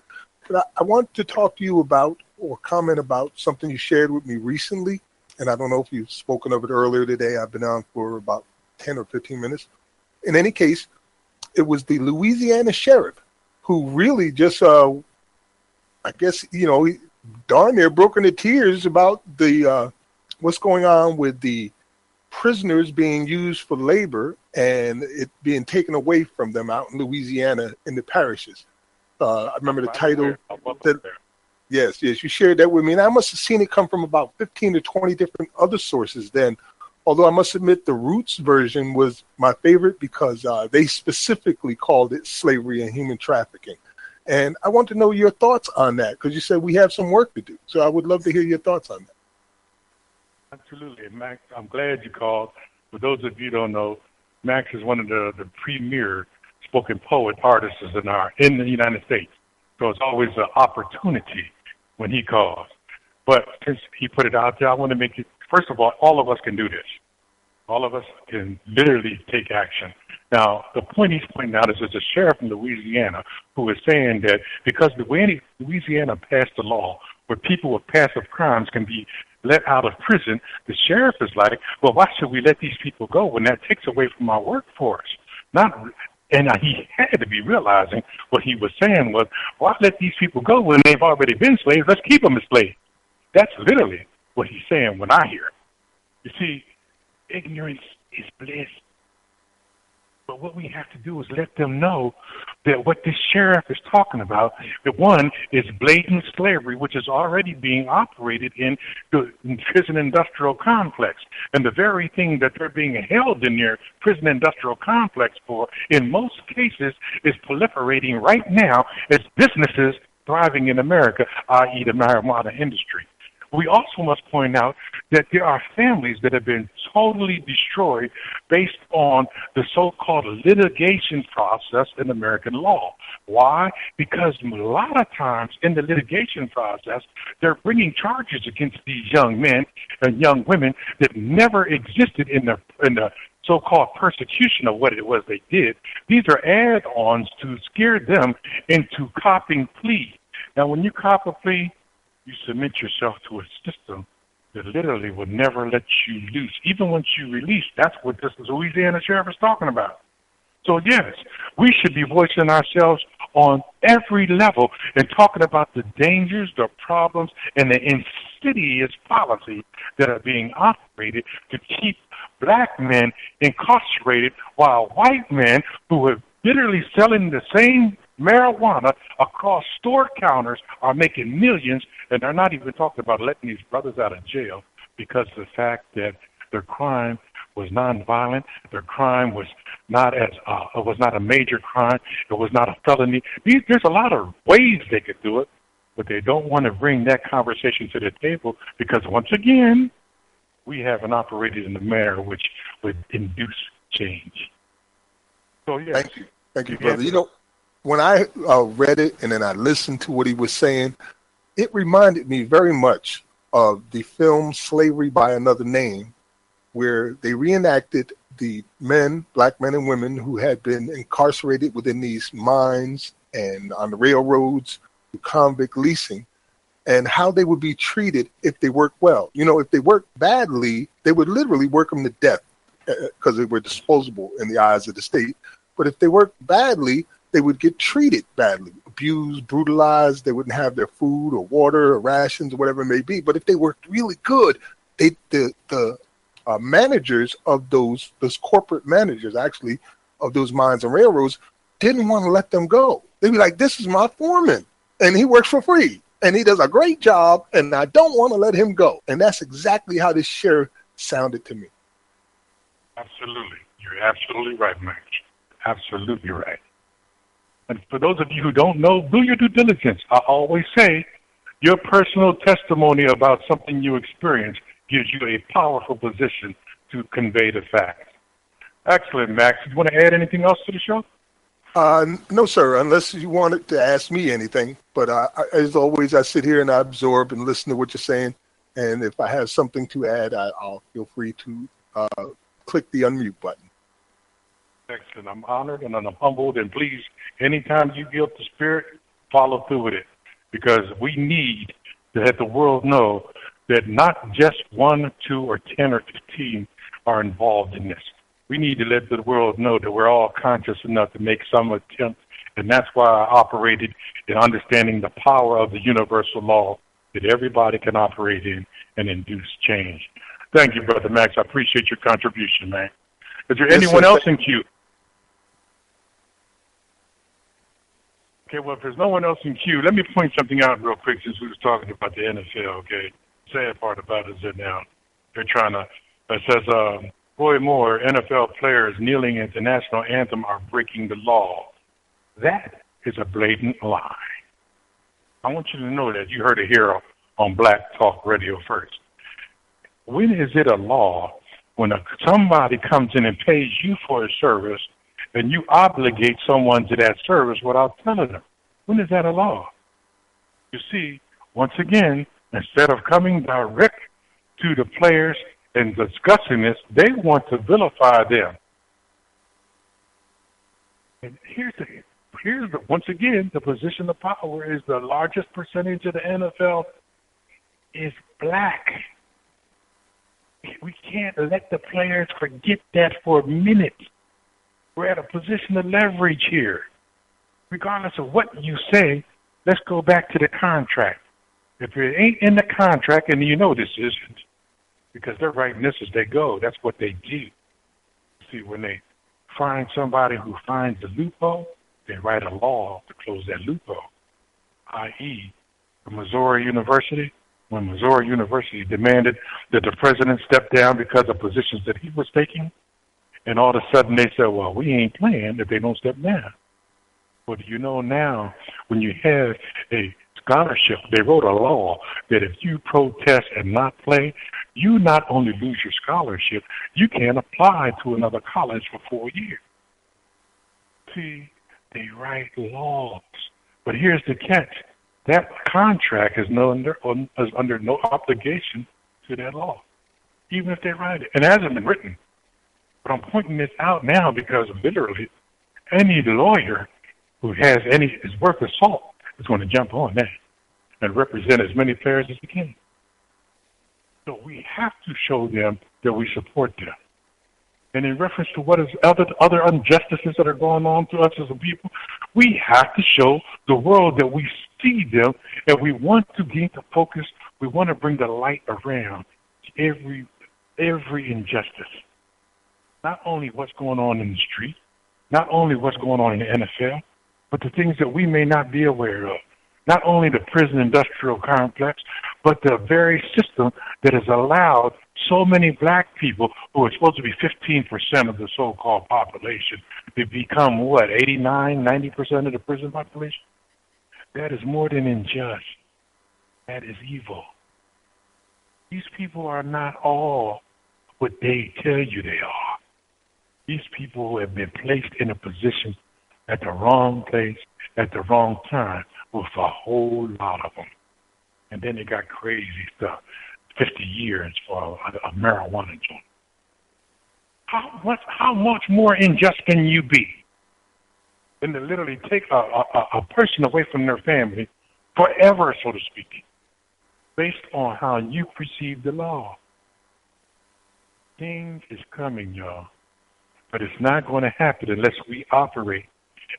But I want to talk to you about or comment about something you shared with me recently. And I don't know if you've spoken of it earlier today. I've been on for about 10 or 15 minutes. In any case, it was the Louisiana sheriff who really just, I guess, darn near broke into tears about the what's going on with the prisoners being used for labor and it being taken away from them out in Louisiana in the parishes. I remember the title. Yes, you shared that with me. And I must have seen it come from about 15 to 20 different other sources then. Although I must admit the Roots version was my favorite because they specifically called it slavery and human trafficking. And I want to know your thoughts on that because you said we have some work to do. So I would love to hear your thoughts on that. Absolutely. Max, I'm glad you called. For those of you who don't know, Max is one of the premier spoken poet artists in the United States. So it's always an opportunity when he calls. But since he put it out there, I want to make it, first of all of us can do this. All of us can literally take action. Now, the point he's pointing out is there's a sheriff in Louisiana who is saying that because the way Louisiana passed a law where people with passive crimes can be let out of prison, the sheriff is like, well, why should we let these people go when that takes away from our workforce? And he had to be realizing what he was saying was, why let these people go when they've already been slaves? Let's keep them as slaves. That's literally what he's saying when I hear it. You see, ignorance is bliss. But what we have to do is let them know that what this sheriff is talking about, that one is blatant slavery, which is already being operated in the prison industrial complex. And the very thing that they're being held in their prison industrial complex for, in most cases, is proliferating right now as businesses thriving in America, i.e. the marijuana industry. We also must point out that there are families that have been totally destroyed based on the so-called litigation process in American law. Why? Because a lot of times in the litigation process, they're bringing charges against these young men and young women that never existed in the so-called persecution of what it was they did. These are add-ons to scare them into copping plea. Now, when you cop a plea, you submit yourself to a system that literally will never let you loose. Even once you release, that's what this Louisiana sheriff is talking about. So, yes, we should be voicing ourselves on every level and talking about the dangers, the problems, and the insidious policies that are being operated to keep black men incarcerated while white men who are literally selling the same marijuana across store counters are making millions, and they're not even talking about letting these brothers out of jail because of the fact that their crime was nonviolent, their crime was not a major crime, it was not a felony. There's a lot of ways they could do it, but they don't want to bring that conversation to the table because once again, we haven't operated in the manner which would induce change. So yes. Thank you, brother. when I read it and then I listened to what he was saying, it reminded me very much of the film Slavery by Another Name, where they reenacted the men, black men and women, who had been incarcerated within these mines and on the railroads, convict leasing, and how they would be treated if they worked well. You know, if they worked badly, they would literally work them to death because they were disposable in the eyes of the state. But if they worked badly, they would get treated badly, abused, brutalized. They wouldn't have their food or water or rations or whatever it may be. But if they worked really good, the managers of those corporate managers, actually, of those mines and railroads, didn't want to let them go. They'd be like, this is my foreman, and he works for free, and he does a great job, and I don't want to let him go. And that's exactly how this sheriff sounded to me. Absolutely. You're absolutely right, Max. Absolutely right. And for those of you who don't know, do your due diligence. I always say your personal testimony about something you experienced gives you a powerful position to convey the facts. Excellent, Max. Do you want to add anything else to the show? No, sir, unless you wanted to ask me anything. But as always, I sit here and I absorb and listen to what you're saying. And if I have something to add, I'll feel free to click the unmute button. Excellent. I'm honored and I'm humbled. And please, anytime you get the spirit, follow through with it. Because we need to let the world know that not just 1, 2, or 10 or 15 are involved in this. We need to let the world know that we're all conscious enough to make some attempt, and that's why I operated in understanding the power of the universal law that everybody can operate in and induce change. Thank you, Brother Max. I appreciate your contribution, man. Is there anyone else in queue? Okay, well, if there's no one else in queue, let me point something out real quick since we was talking about the NFL, okay? Sad part about it is that now they're trying to, it says, Roy Moore, NFL players kneeling at the national anthem are breaking the law. That is a blatant lie. I want you to know that. You heard it here on Black Talk Radio first. When is it a law when somebody comes in and pays you for a service and you obligate someone to that service without telling them? When is that a law? You see, once again, instead of coming direct to the players and discussing this, they want to vilify them. And here's the once again, the position of power is the largest percentage of the NFL is black. We can't let the players forget that for a minute. We're at a position of leverage here. Regardless of what you say, let's go back to the contract. If it ain't in the contract, and you know this isn't, because they're writing this as they go. That's what they do. See, when they find somebody who finds a loophole, they write a law to close that loophole, i.e., Missouri University. When Missouri University demanded that the president step down because of positions that he was taking, and all of a sudden they said, well, we ain't playing if they don't step down. But you know now, when you have a scholarship, they wrote a law that if you protest and not play, you not only lose your scholarship, you can't apply to another college for 4 years. See, they write laws. But here's the catch. That contract is under no obligation to that law, even if they write it. And it hasn't been written. But I'm pointing this out now because literally any lawyer who has is worth of salt is going to jump on that and represent as many players as we can. So we have to show them that we support them. And in reference to what is other injustices that are going on to us as a people, we have to show the world that we see them and we want to gain the focus. We want to bring the light around every injustice. Not only what's going on in the street, not only what's going on in the NFL, but the things that we may not be aware of. Not only the prison industrial complex, but the very system that has allowed so many black people who are supposed to be 15% of the so-called population to become, 89, 90% of the prison population? That is more than unjust. That is evil. These people are not all what they tell you they are. These people have been placed in a position at the wrong place at the wrong time with a whole lot of them. And then they got crazy stuff, 50 years for a marijuana joint. How much more unjust can you be than to literally take a person away from their family forever, so to speak, based on how you perceive the law? Change is coming, y'all, but it's not going to happen unless we operate.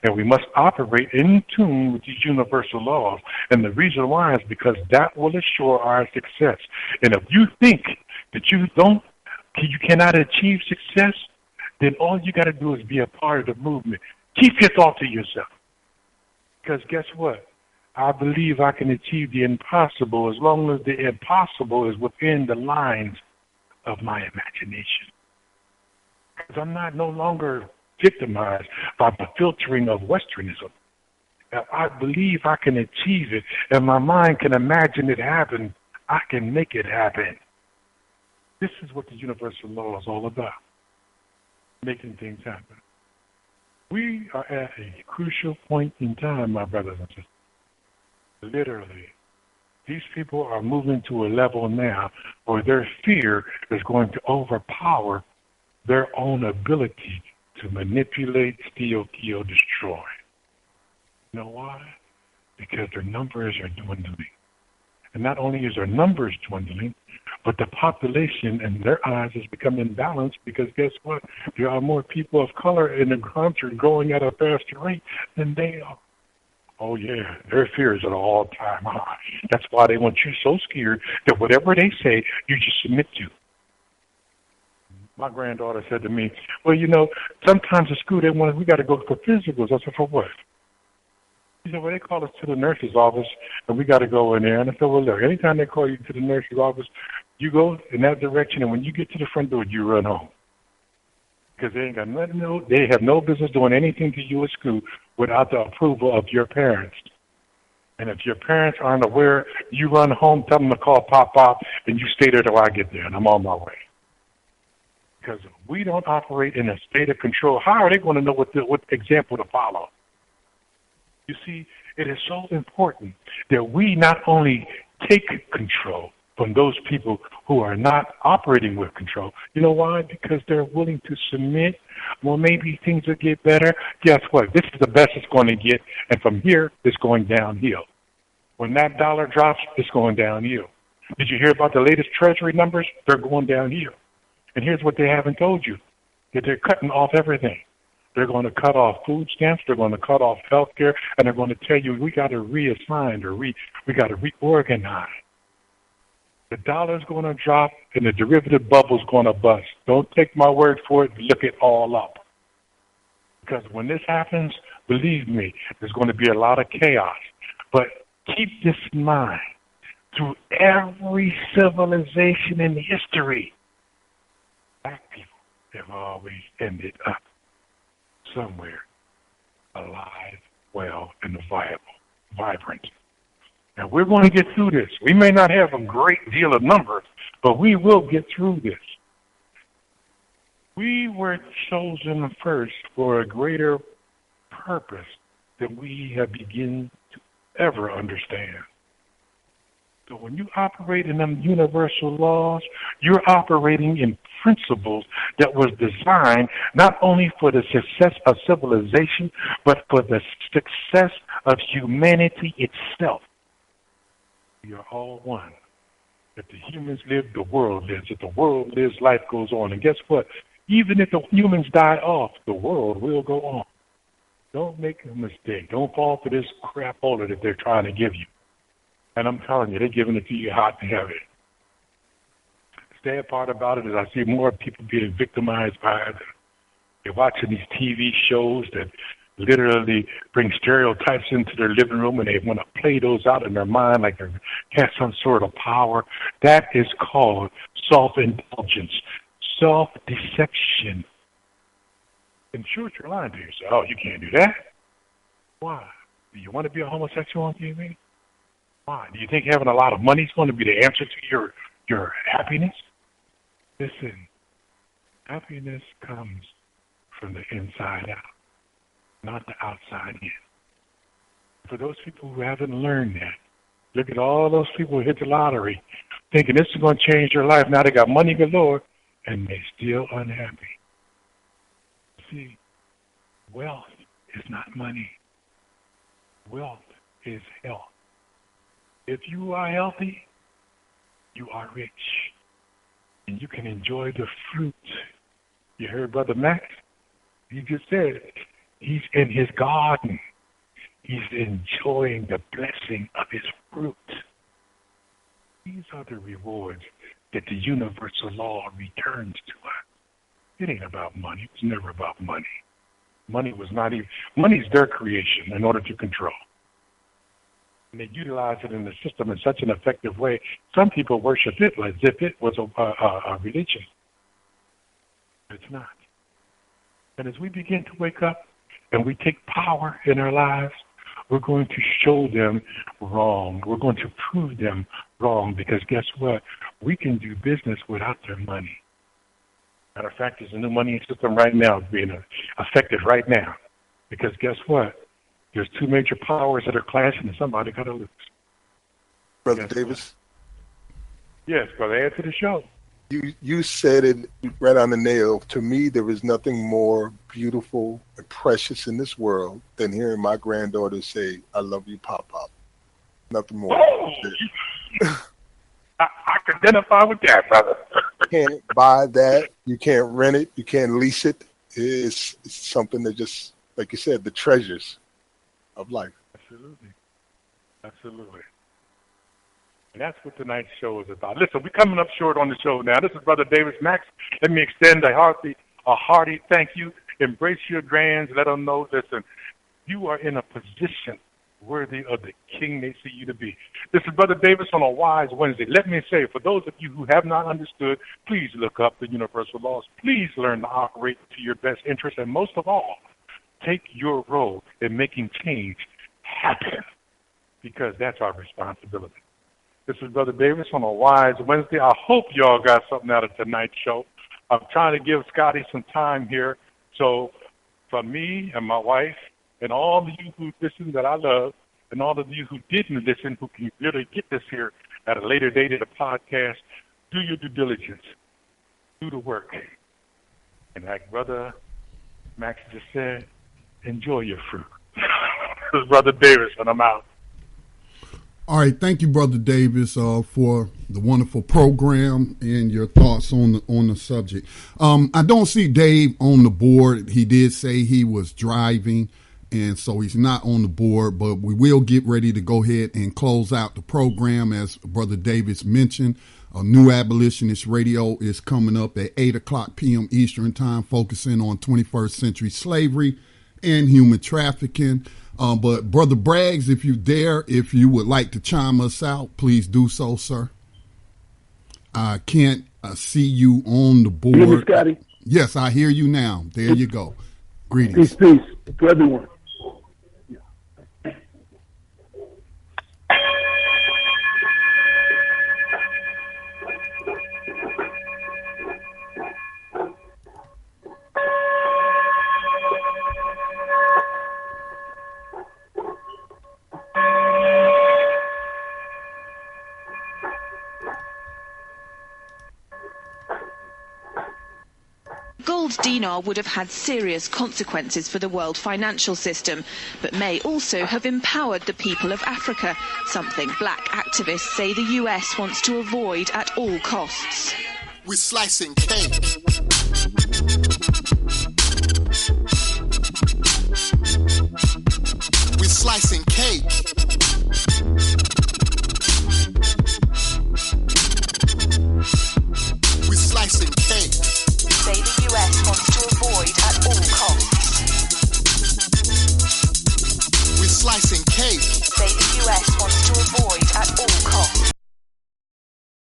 And we must operate in tune with these universal laws. And the reason why is because that will assure our success. And if you think that you cannot achieve success, then all you got to do is be a part of the movement. Keep your thought to yourself. Because guess what? I believe I can achieve the impossible as long as the impossible is within the lines of my imagination. Because I'm no longer victimized by the filtering of Westernism. I believe I can achieve it, and my mind can imagine it happen. I can make it happen. This is what the universal law is all about, making things happen. We are at a crucial point in time, my brothers and sisters. Literally, these people are moving to a level now where their fear is going to overpower their own ability to manipulate, steal, kill, destroy. You know why? Because their numbers are dwindling. And not only is their numbers dwindling, but the population in their eyes is becoming imbalanced because guess what? There are more people of color in the country growing at a faster rate than they are. Oh, yeah, their fear is at an all-time high. That's why they want you so scared that whatever they say, you just submit to. My granddaughter said to me, well, sometimes at school we got to go for physicals. I said, for what? She said, well, they call us to the nurse's office, and we got to go in there. And I said, well, look, anytime they call you to the nurse's office, you go in that direction, and when you get to the front door, you run home. Because they ain't got nothing to do. They have no business doing anything to you at school without the approval of your parents. And if your parents aren't aware, you run home, tell them to call Pop, and you stay there till I get there, and I'm on my way. Because if we don't operate in a state of control, how are they going to know what example to follow? You see, it is so important that we not only take control from those people who are not operating with control. You know why? Because they're willing to submit. Well, maybe things will get better. Guess what? This is the best it's going to get, and from here, it's going downhill. When that dollar drops, it's going downhill. Did you hear about the latest Treasury numbers? They're going downhill. And here's what they haven't told you, that they're cutting off everything. They're going to cut off food stamps. They're going to cut off health care. And they're going to tell you we got to reassign or we got to reorganize. The dollar's going to drop and the derivative bubble's going to bust. Don't take my word for it. Look it all up. Because when this happens, believe me, there's going to be a lot of chaos. But keep this in mind. Through every civilization in history, black people have always ended up somewhere alive, well, and vibrant. And we're going to get through this. We may not have a great deal of numbers, but we will get through this. We were chosen first for a greater purpose than we have begun to ever understand. So when you operate in them universal laws, you're operating in principles that was designed not only for the success of civilization, but for the success of humanity itself. We are all one. If the humans live, the world lives. If the world lives, life goes on. And guess what? Even if the humans die off, the world will go on. Don't make a mistake. Don't fall for this crap hole that they're trying to give you. And I'm telling you, they're giving it to you hot and heavy. The sad part about it is I see more people being victimized by it. They're watching these TV shows that literally bring stereotypes into their living room, and they want to play those out in their mind like they have some sort of power. That is called self-indulgence, self-deception. And sure, you're lying to yourself. Oh, you can't do that. Why? Do you want to be a homosexual on TV? Why? Do you think having a lot of money is going to be the answer to your happiness? Listen, happiness comes from the inside out, not the outside in. for those people who haven't learned that, look at all those people who hit the lottery thinking this is going to change their life. Now they got money galore, and they're still unhappy. See, wealth is not money. Wealth is health. If you are healthy, you are rich, and you can enjoy the fruit. You heard Brother Max? He just said he's in his garden. He's enjoying the blessing of his fruit. These are the rewards that the universal law returns to us. It ain't about money. It's never about money. Money's their creation in order to control. And they utilize it in the system in such an effective way. Some people worship it as if it was a religion. It's not. And as we begin to wake up and we take power in our lives, we're going to show them wrong. We're going to prove them wrong, because guess what? We can do business without their money. Matter of fact, there's a new money system right now being affected right now, because guess what? There's two major powers that are clashing, and somebody got to lose. Brother Davis? Yes, brother, add to the show. You said it right on the nail. To me, there is nothing more beautiful and precious in this world than hearing my granddaughter say, "I love you, Pop Pop." Nothing more. Oh, I can identify with that, brother. You can't buy that. You can't rent it. You can't lease it. It's something that just, like you said, the treasures of life. Absolutely. And that's what tonight's show is about. Listen, we're coming up short on the show now. This is Brother Davis Max. Let me extend a hearty thank you. Embrace your grands. Let them know, listen, you are in a position worthy of the king they see you to be. This is Brother Davis on a Wise Wednesday. Let me say, for those of you who have not understood, please look up the universal laws. Please learn to operate to your best interest. And most of all, take your role in making change happen, because that's our responsibility. This is Brother Davis on a Wise Wednesday. I hope y'all got something out of tonight's show. I'm trying to give Scotty some time here. So for me and my wife and all of you who listen that I love, and all of you who didn't listen who can really get this here at a later date of the podcast, do your due diligence. Do the work. And like Brother Max just said, enjoy your fruit. This is Brother Davis, and I'm out. All right, thank you, Brother Davis, for the wonderful program and your thoughts on the subject. I don't see Dave on the board. He did say he was driving, and so he's not on the board, but we will get ready to go ahead and close out the program. As Brother Davis mentioned, New Abolitionist Radio is coming up at 8 o'clock p.m. Eastern Time, focusing on 21st century slavery and human trafficking. But Brother Braggs, if you would like to chime us out, please do so, sir. I can't see you on the board. You hear me, Scotty? Yes, I hear you now. There you go. Greetings. Peace to everyone. Gold dinar would have had serious consequences for the world financial system, but may also have empowered the people of Africa, something black activists say the US wants to avoid at all costs. We're slicing cake. We're slicing cake. We're slicing cake. Say the US wants to avoid at all